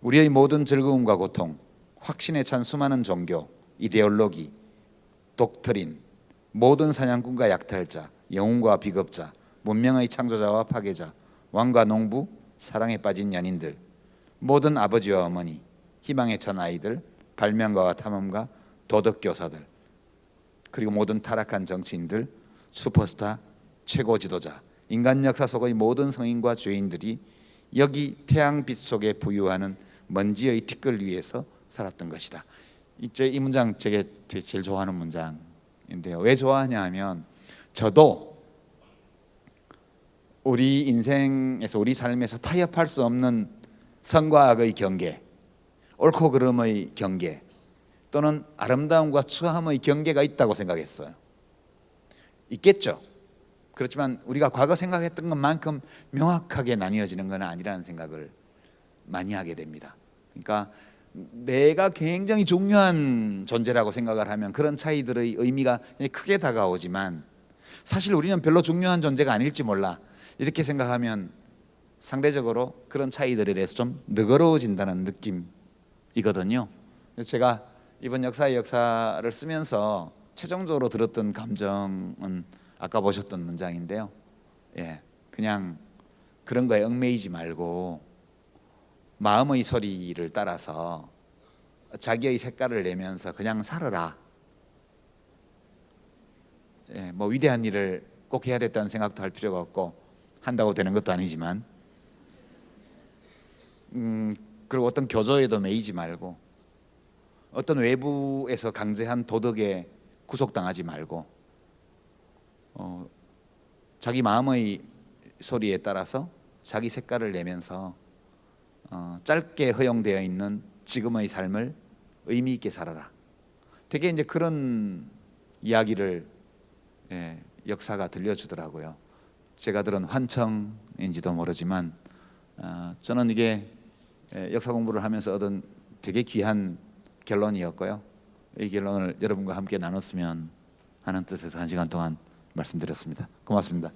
우리의 모든 즐거움과 고통, 확신에 찬 수많은 종교, 이데올로기, 독트린, 모든 사냥꾼과 약탈자, 영웅과 비겁자, 문명의 창조자와 파괴자, 왕과 농부, 사랑에 빠진 연인들, 모든 아버지와 어머니, 희망에 찬 아이들, 발명가와 탐험가, 도덕교사들, 그리고 모든 타락한 정치인들, 슈퍼스타, 최고 지도자, 인간 역사 속의 모든 성인과 죄인들이 여기 태양빛 속에 부유하는 먼지의 티끌 위에서 살았던 것이다. 이 문장 제가 제일 좋아하는 문장인데요. 왜 좋아하냐 하면 저도 우리 인생에서, 우리 삶에서 타협할 수 없는 선과 악의 경계, 옳고 그름의 경계, 또는 아름다움과 추함의 경계가 있다고 생각했어요. 있겠죠. 그렇지만 우리가 과거 생각했던 것만큼 명확하게 나뉘어지는 건 아니라는 생각을 많이 하게 됩니다. 그러니까 내가 굉장히 중요한 존재라고 생각을 하면 그런 차이들의 의미가 크게 다가오지만 사실 우리는 별로 중요한 존재가 아닐지 몰라, 이렇게 생각하면 상대적으로 그런 차이들에 대해서 좀 너그러워진다는 느낌이거든요. 제가 이번 역사의 역사를 쓰면서 최종적으로 들었던 감정은 아까 보셨던 문장인데요. 그냥 그런 거에 얽매이지 말고 마음의 소리를 따라서 자기의 색깔을 내면서 그냥 살아라. 뭐 위대한 일을 꼭 해야 됐다는 생각도 할 필요가 없고 한다고 되는 것도 아니지만 그리고 어떤 교조에도 매이지 말고 어떤 외부에서 강제한 도덕에 구속당하지 말고 자기 마음의 소리에 따라서 자기 색깔을 내면서 짧게 허용되어 있는 지금의 삶을 의미 있게 살아라. 되게 이제 그런 이야기를 역사가 들려주더라고요. 제가 들은 환청인지도 모르지만 저는 이게 역사 공부를 하면서 얻은 되게 귀한 결론이었고요. 이 결론을 여러분과 함께 나눴으면 하는 뜻에서 1시간 동안 말씀드렸습니다. 고맙습니다.